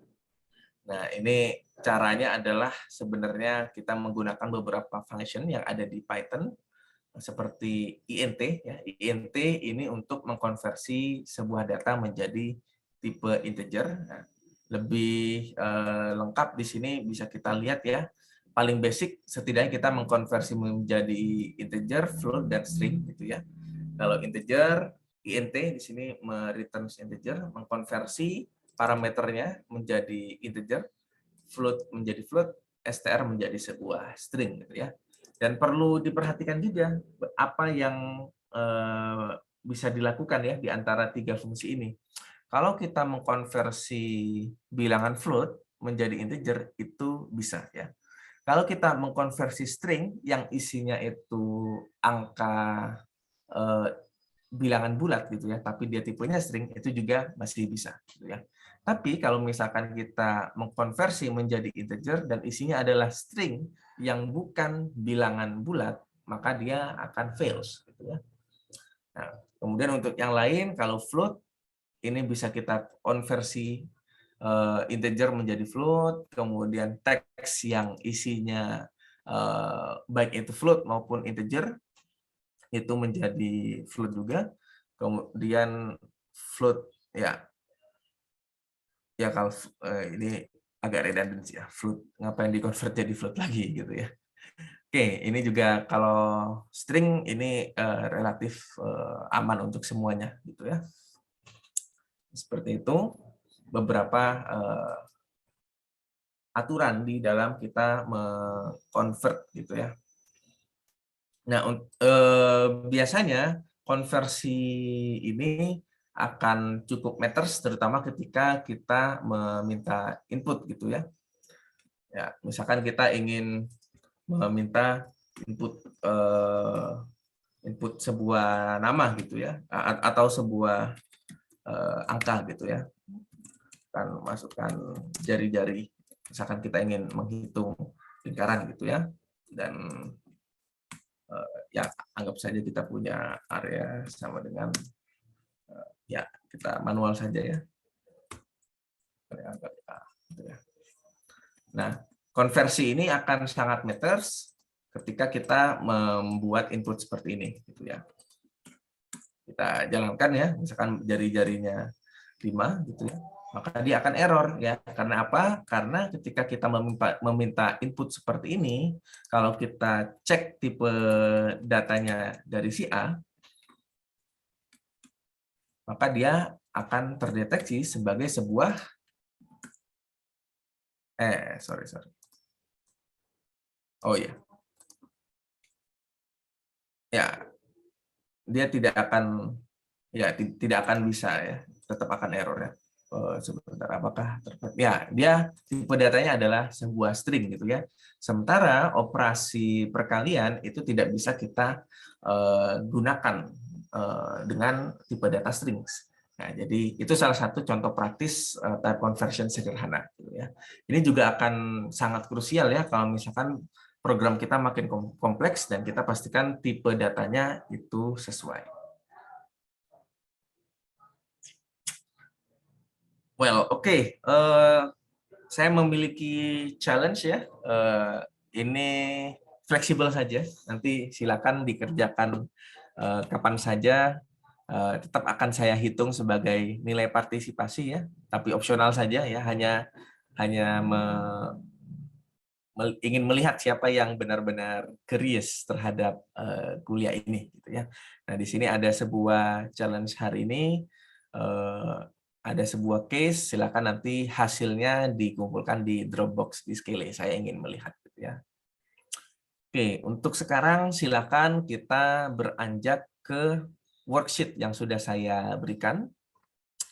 Nah, ini caranya adalah sebenarnya kita menggunakan beberapa function yang ada di Python, seperti int. Ya. Int ini untuk mengkonversi sebuah data menjadi tipe integer. Nah, lebih lengkap di sini bisa kita lihat ya. Paling basic, setidaknya kita mengkonversi menjadi integer, float, dan string gitu ya. Kalau integer, int di sini return integer, mengkonversi parameternya menjadi integer, float menjadi float, str menjadi sebuah string gitu ya. Dan perlu diperhatikan juga apa yang bisa dilakukan ya di antara 3 fungsi ini. Kalau kita mengkonversi bilangan float menjadi integer itu bisa ya. Kalau kita mengkonversi string yang isinya itu angka bilangan bulat gitu ya, tapi dia tipenya string, itu juga masih bisa gitu ya. Tapi kalau misalkan kita mengkonversi menjadi integer dan isinya adalah string yang bukan bilangan bulat, maka dia akan fails gitu ya. Nah, kemudian untuk yang lain kalau float ini bisa kita konversi integer menjadi float, kemudian teks yang isinya baik itu float maupun integer itu menjadi float juga. Kemudian float ya kalau ini agak redundant ya, float ngapain di convert jadi float lagi gitu ya. Oke, ini juga kalau string ini relatif aman untuk semuanya gitu ya. Seperti itu beberapa aturan di dalam kita mengconvert gitu ya. Nah, biasanya konversi ini akan cukup matters terutama ketika kita meminta input gitu ya. Ya, misalkan kita ingin meminta input input sebuah nama gitu ya atau sebuah angka gitu ya. Kan masukkan jari-jari. Misalkan kita ingin menghitung lingkaran gitu ya. Dan ya anggap saja kita punya area sama dengan ya kita manual saja ya. Nah, konversi ini akan sangat matters ketika kita membuat input seperti ini gitu ya. Kita jalankan ya, misalkan jari-jarinya 5 gitu ya. Maka dia akan error ya. Karena apa? Karena ketika kita meminta input seperti ini, kalau kita cek tipe datanya dari si A, maka dia akan terdeteksi sebagai sebuah sorry. Oh iya. Ya, dia tidak akan bisa ya, tetap akan error ya. Sebentar, apakah ya dia tipe datanya adalah sebuah string gitu ya. Sementara operasi perkalian itu tidak bisa kita gunakan dengan tipe data strings. Nah, jadi itu salah satu contoh praktis type conversion sederhana gitu ya. Ini juga akan sangat krusial ya kalau misalkan program kita makin kompleks dan kita pastikan tipe datanya itu sesuai. Well, oke. Saya memiliki challenge ya. Ini fleksibel saja. Nanti silakan dikerjakan kapan saja. Tetap akan saya hitung sebagai nilai partisipasi ya, tapi opsional saja ya. Hanya ingin melihat siapa yang benar-benar curious terhadap kuliah ini gitu ya. Nah, di sini ada sebuah challenge hari ini. ada sebuah case, silakan nanti hasilnya dikumpulkan di Dropbox di Skele. Saya ingin melihat gitu ya. Oke, untuk sekarang silakan kita beranjak ke worksheet yang sudah saya berikan.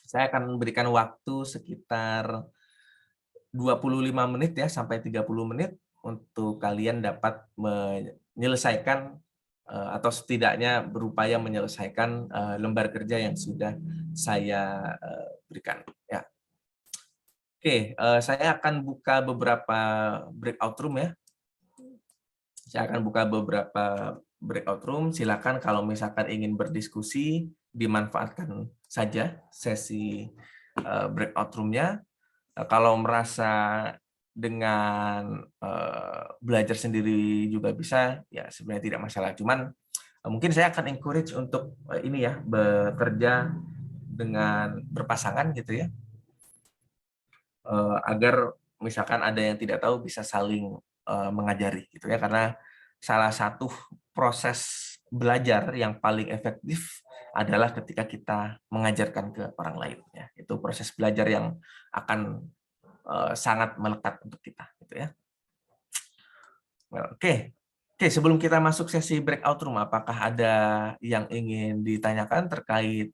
Saya akan memberikan waktu sekitar 25 menit ya sampai 30 menit untuk kalian dapat menyelesaikan atau setidaknya berupaya menyelesaikan lembar kerja yang sudah saya berikan ya. Oke, saya akan buka beberapa breakout room ya. Saya akan buka beberapa breakout room. Silakan kalau misalkan ingin berdiskusi, dimanfaatkan saja sesi breakout room-nya. Kalau merasa dengan belajar sendiri juga bisa, ya sebenarnya tidak masalah. Cuman mungkin saya akan encourage untuk ini ya, bekerja dengan berpasangan gitu ya, agar misalkan ada yang tidak tahu bisa saling mengajari gitu ya, karena salah satu proses belajar yang paling efektif adalah ketika kita mengajarkan ke orang lain ya. Itu proses belajar yang akan sangat melekat untuk kita gitu ya. Oke. Oke, sebelum kita masuk sesi breakout room, apakah ada yang ingin ditanyakan terkait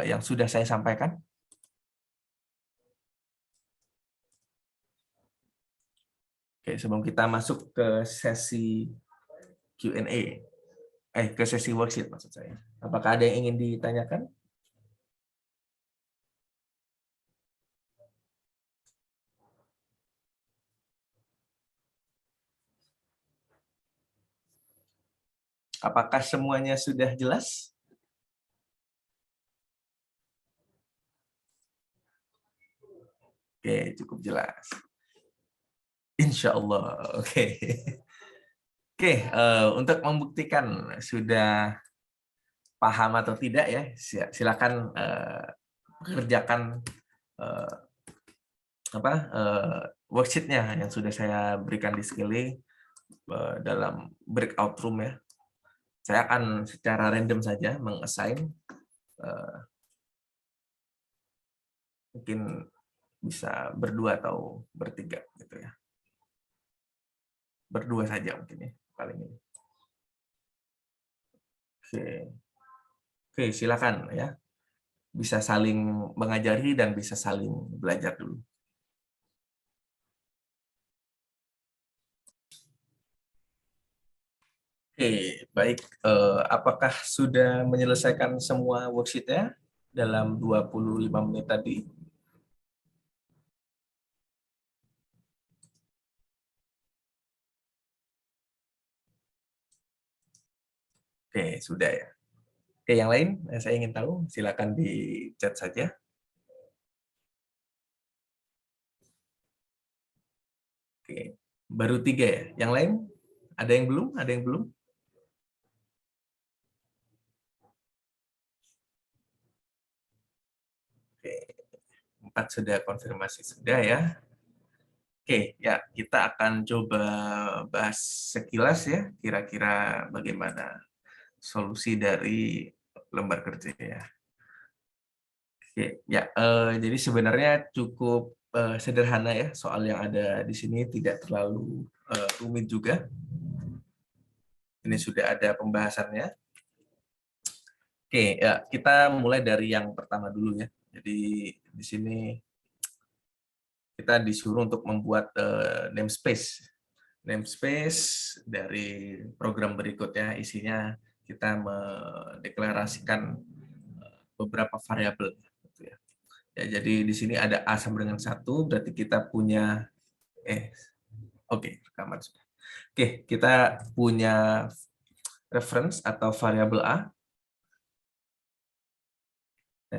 yang sudah saya sampaikan? Oke, sebelum kita masuk ke sesi Q&A, ke sesi worksheet maksud saya. Apakah ada yang ingin ditanyakan? Apakah semuanya sudah jelas? Oke, cukup jelas. Insya Allah. Oke. Oke, untuk membuktikan sudah paham atau tidak ya, silakan kerjakan worksheet-nya yang sudah saya berikan di Skele dalam breakout room ya. Saya akan secara random saja meng-assign, mungkin bisa berdua atau bertiga gitu ya. Berdua saja mungkin ya paling ini. Oke, silakan ya. Bisa saling mengajari dan bisa saling belajar dulu. Oke, baik. Apakah sudah menyelesaikan semua worksheet-nya dalam 25 menit tadi? Oke, sudah ya. Oke, yang lain saya ingin tahu, silakan di chat saja. Oke, baru 3 ya. Yang lain? Ada yang belum? Ada yang belum? Oke, 4 sudah konfirmasi sudah ya. Oke, ya kita akan coba bahas sekilas ya, kira-kira bagaimana solusi dari lembar kerja ya. Oke, ya jadi sebenarnya cukup sederhana ya, soal yang ada di sini tidak terlalu rumit juga. Ini sudah ada pembahasannya. Oke, ya kita mulai dari yang pertama dulu ya. Jadi di sini kita disuruh untuk membuat namespace. Namespace dari program berikutnya, isinya kita mendeklarasikan beberapa variabel. Gitu ya. Ya, jadi di sini ada A sama dengan 1, berarti kita punya rekaman sudah. Oke, kita punya reference atau variabel A.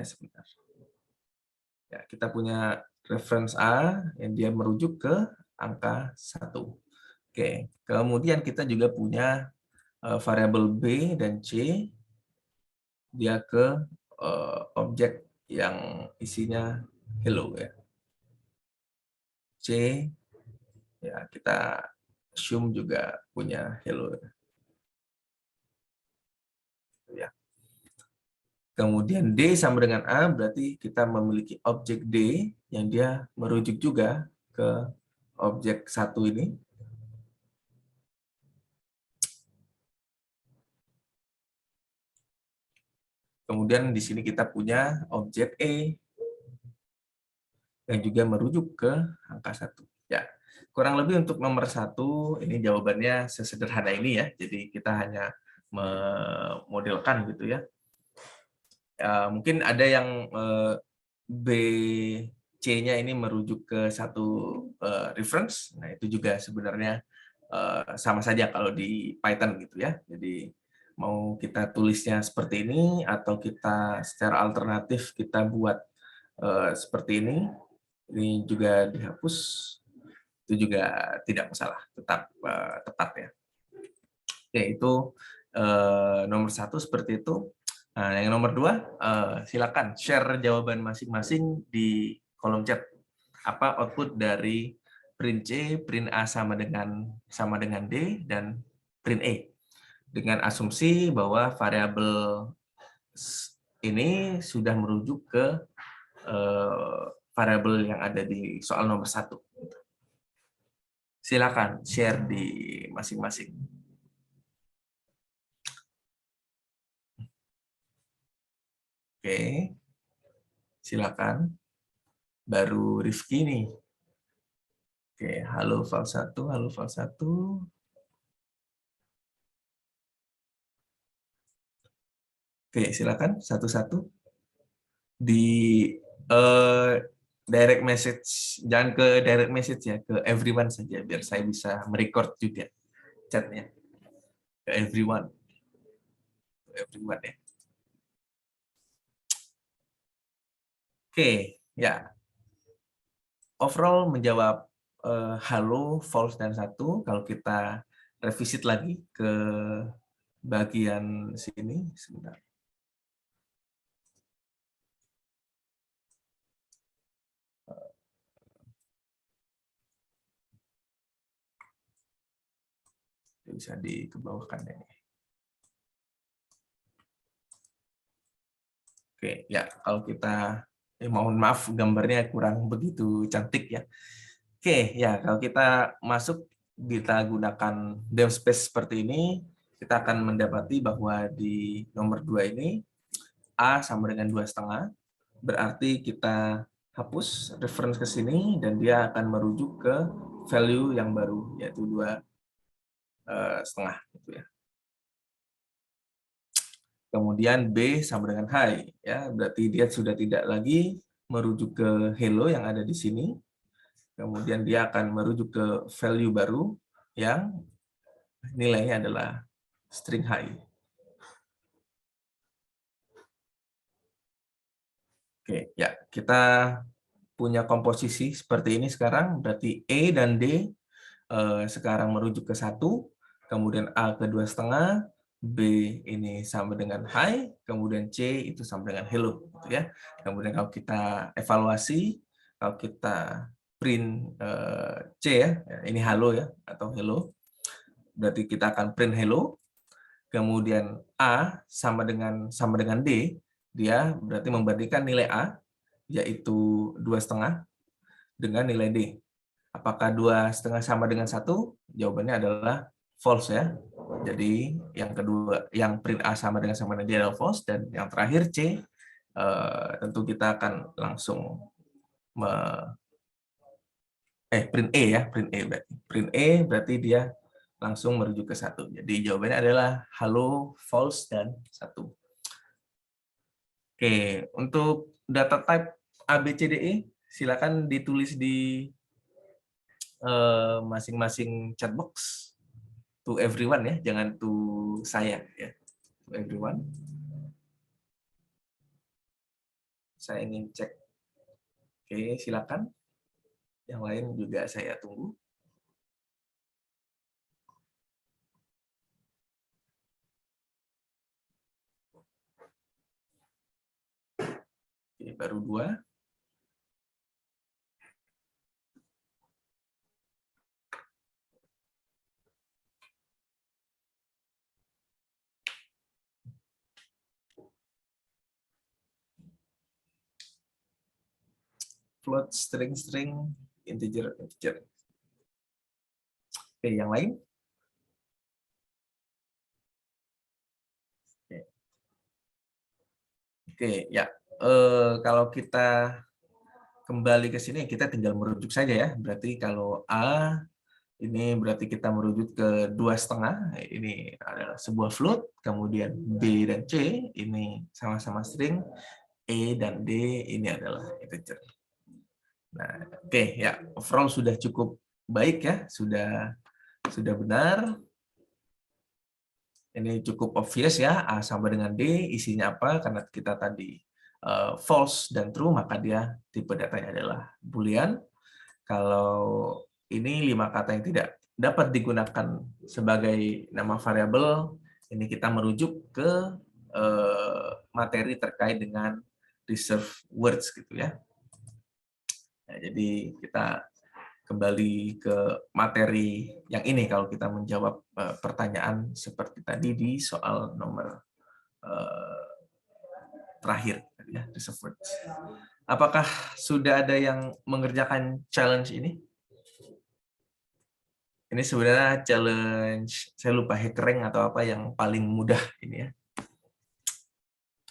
Sebentar. Ya, kita punya reference A yang dia merujuk ke angka 1. Oke, kemudian kita juga punya variabel B dan C, dia ke objek yang isinya hello ya. C ya kita assume juga punya hello ya. Kemudian D sama dengan A, berarti kita memiliki objek D yang dia merujuk juga ke objek 1 ini. Kemudian di sini kita punya objek E yang juga merujuk ke angka 1. Ya, kurang lebih untuk nomor 1, ini jawabannya sesederhana ini ya. Jadi kita hanya memodelkan gitu ya. Mungkin ada yang B, C-nya ini merujuk ke satu reference. Nah, itu juga sebenarnya sama saja kalau di Python gitu ya. Jadi mau kita tulisnya seperti ini atau kita secara alternatif kita buat seperti ini juga dihapus, itu juga tidak masalah, tetap tepat ya. Oke, itu nomor 1 seperti itu. Nah, yang nomor 2, silakan share jawaban masing-masing di kolom chat. Apa output dari print C, print A sama dengan D, dan print E. Dengan asumsi bahwa variabel ini sudah merujuk ke variabel yang ada di soal nomor 1. Silakan share di masing-masing. Oke, silakan. Baru Rifki nih. Oke, halo file 1, halo file 1. Oke, silakan satu-satu. Di direct message, jangan ke direct message ya, ke everyone saja, biar saya bisa merecord juga chatnya. Ke everyone. Everyone ya. Oke, ya. Overall menjawab halo, false, dan 1. Kalau kita revisit lagi ke bagian sini, sebentar. Bisa dikebawahkan ini. Oke, ya kalau kita mohon maaf gambarnya kurang begitu cantik ya. Oke, ya kalau kita masuk, kita gunakan namespace seperti ini, kita akan mendapati bahwa di nomor 2 ini A sama dengan 2,5, berarti kita hapus reference ke sini dan dia akan merujuk ke value yang baru, yaitu 2,5 gitu ya. Kemudian B sama dengan high, ya berarti dia sudah tidak lagi merujuk ke hello yang ada di sini. Kemudian dia akan merujuk ke value baru yang nilainya adalah string high. Oke, ya kita punya komposisi seperti ini sekarang. Berarti E dan D sekarang merujuk ke 1, kemudian A ke 2,5, B ini sama dengan high, kemudian C itu sama dengan hello, gitu ya. Kemudian kalau kita evaluasi, kalau kita print C ya, ini halo ya atau hello, berarti kita akan print hello. Kemudian A sama dengan D, dia berarti membandingkan nilai A yaitu 2,5 dengan nilai D. Apakah 2,5 sama dengan 1? Jawabannya adalah false ya. Jadi yang kedua, yang print A sama dengan D adalah false, dan yang terakhir C, tentu kita akan langsung print E ya, print E berarti. Print E berarti dia langsung merujuk ke 1. Jadi jawabannya adalah halo, false, dan 1. Oke, untuk data type A, B, C, D, E, silakan ditulis di masing-masing chat box. To everyone ya, jangan to saya ya. To everyone. Saya ingin cek. Oke, silakan. Yang lain juga saya tunggu. Oke, baru 2. float, string, integer. Oke, yang lain? Oke, ya. Kalau kita kembali ke sini, kita tinggal merujuk saja ya. Berarti kalau A, ini berarti kita merujuk ke 2,5. Ini adalah sebuah float. Kemudian B dan C, ini sama-sama string. E dan D, ini adalah integer. Nah, oke, ya. Overall sudah cukup baik ya. Sudah benar. Ini cukup obvious ya, A sama dengan D, isinya apa, karena kita tadi false dan true, maka dia tipe datanya adalah boolean. Kalau ini 5 kata yang tidak dapat digunakan sebagai nama variabel, ini kita merujuk ke materi terkait dengan reserved words gitu ya. Nah, jadi kita kembali ke materi yang ini kalau kita menjawab pertanyaan seperti tadi di soal nomor terakhir ya, reserved words. Apakah sudah ada yang mengerjakan challenge ini? Ini sebenarnya challenge, saya lupa hackrank atau apa yang paling mudah ini ya.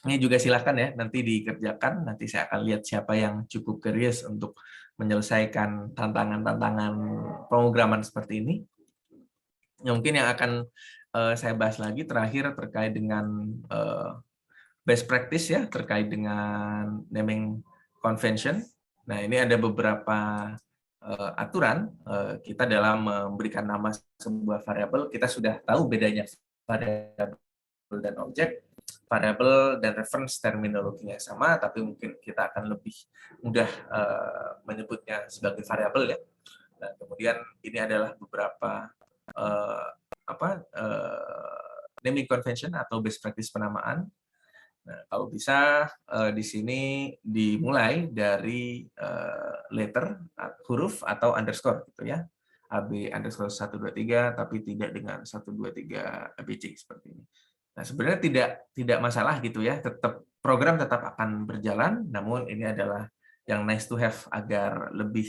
Ini juga silakan ya, nanti dikerjakan, nanti saya akan lihat siapa yang cukup curious untuk menyelesaikan tantangan-tantangan pemrograman seperti ini. Ya, mungkin yang akan saya bahas lagi terakhir terkait dengan best practice ya, terkait dengan naming convention. Nah, ini ada beberapa aturan kita dalam memberikan nama sebuah variabel. Kita sudah tahu bedanya variabel dan objek. Variabel dan reference terminologinya sama, tapi mungkin kita akan lebih mudah menyebutnya sebagai variabel ya. Dan kemudian ini adalah beberapa naming convention atau best practice penamaan. Nah, kalau bisa di sini dimulai dari letter, huruf atau underscore gitu ya. AB underscore 123 tapi tidak dengan 123 ABC seperti ini. Nah, sebenarnya tidak masalah gitu ya, program tetap akan berjalan, namun ini adalah yang nice to have agar lebih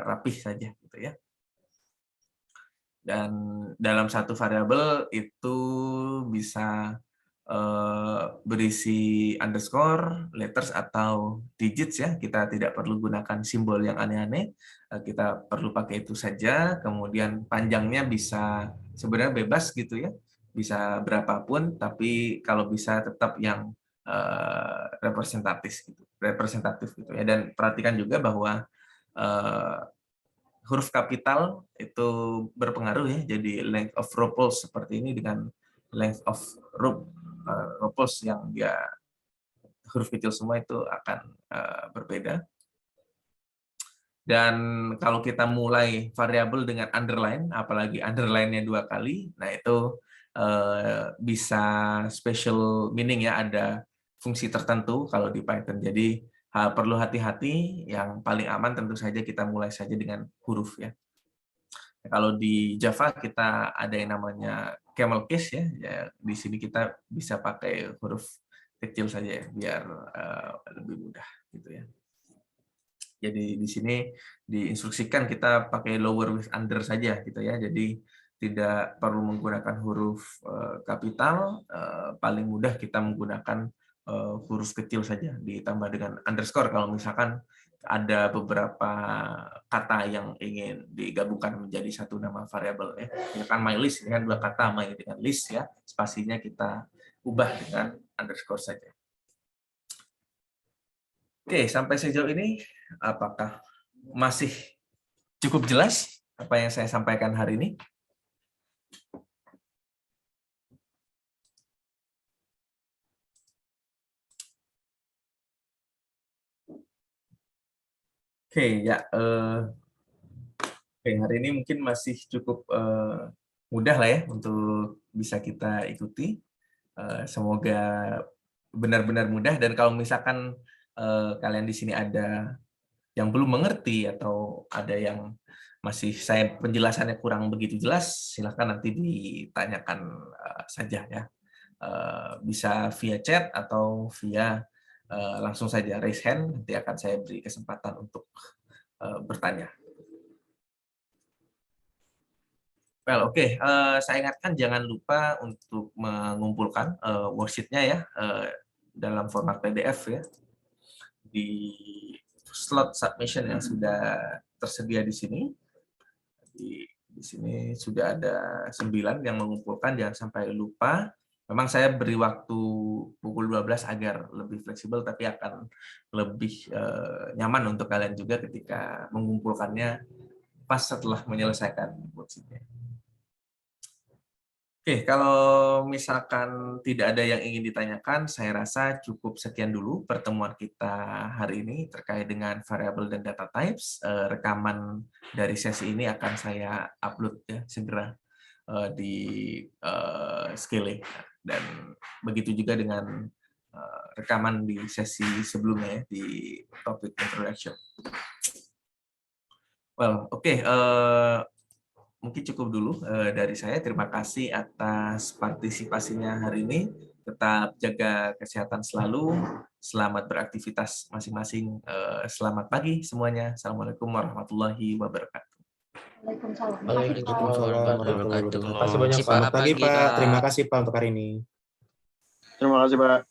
rapih saja gitu ya. Dan dalam satu variabel itu bisa berisi underscore, letters atau digits ya. Kita tidak perlu gunakan simbol yang aneh-aneh. Kita perlu pakai itu saja. Kemudian panjangnya bisa sebenarnya bebas gitu ya. Bisa berapapun, tapi kalau bisa tetap yang representatif gitu ya. Dan perhatikan juga bahwa huruf kapital itu berpengaruh ya. Jadi length of rows seperti ini dengan length of rows yang dia huruf kecil semua itu akan berbeda. Dan kalau kita mulai variabel dengan underline, apalagi underline-nya 2 kali, nah itu bisa special meaning ya, ada fungsi tertentu kalau di Python. Jadi perlu hati-hati, yang paling aman tentu saja kita mulai saja dengan huruf ya. Kalau di Java kita ada yang namanya camel case ya, di sini kita bisa pakai huruf kecil saja ya, biar lebih mudah gitu ya. Jadi di sini diinstruksikan kita pakai lower with under saja gitu ya. Jadi tidak perlu menggunakan huruf kapital, paling mudah kita menggunakan huruf kecil saja ditambah dengan underscore kalau misalkan ada beberapa kata yang ingin digabungkan menjadi satu nama variabel ya. Misalkan my list dengan 2 kata, my dengan list ya, spasinya kita ubah dengan underscore saja. Oke, sampai sejauh ini apakah masih cukup jelas apa yang saya sampaikan hari ini? Oke, ya. Hari ini mungkin masih cukup mudah lah ya untuk bisa kita ikuti. Semoga benar-benar mudah, dan kalau misalkan kalian di sini ada yang belum mengerti atau ada yang masih saya penjelasannya kurang begitu jelas, silakan nanti ditanyakan saja ya. Bisa via chat atau via langsung saja raise hand, nanti akan saya beri kesempatan untuk bertanya. Well, oke. Saya ingatkan jangan lupa untuk mengumpulkan worksheet-nya ya dalam format PDF ya di slot submission yang sudah tersedia di sini. Di sini sudah ada 9 yang mengumpulkan, jangan sampai lupa. Memang saya beri waktu pukul 12 agar lebih fleksibel, tapi akan lebih nyaman untuk kalian juga ketika mengumpulkannya pas setelah menyelesaikan worksheet-nya. Oke, kalau misalkan tidak ada yang ingin ditanyakan, saya rasa cukup sekian dulu pertemuan kita hari ini terkait dengan variable dan data types. Rekaman dari sesi ini akan saya upload ya segera di Skille, dan begitu juga dengan rekaman di sesi sebelumnya ya, di topic introduction. Well, oke. Mungkin cukup dulu dari saya. Terima kasih atas partisipasinya hari ini. Tetap jaga kesehatan selalu. Selamat beraktivitas masing-masing. Selamat pagi semuanya. Assalamualaikum warahmatullahi wabarakatuh. Waalaikumsalam. Waalaikumsalam warahmatullahi wabarakatuh. Terima kasih banyak, Pak. Selamat pagi, Pak. Terima kasih, Pak, untuk hari ini. Terima kasih, Pak.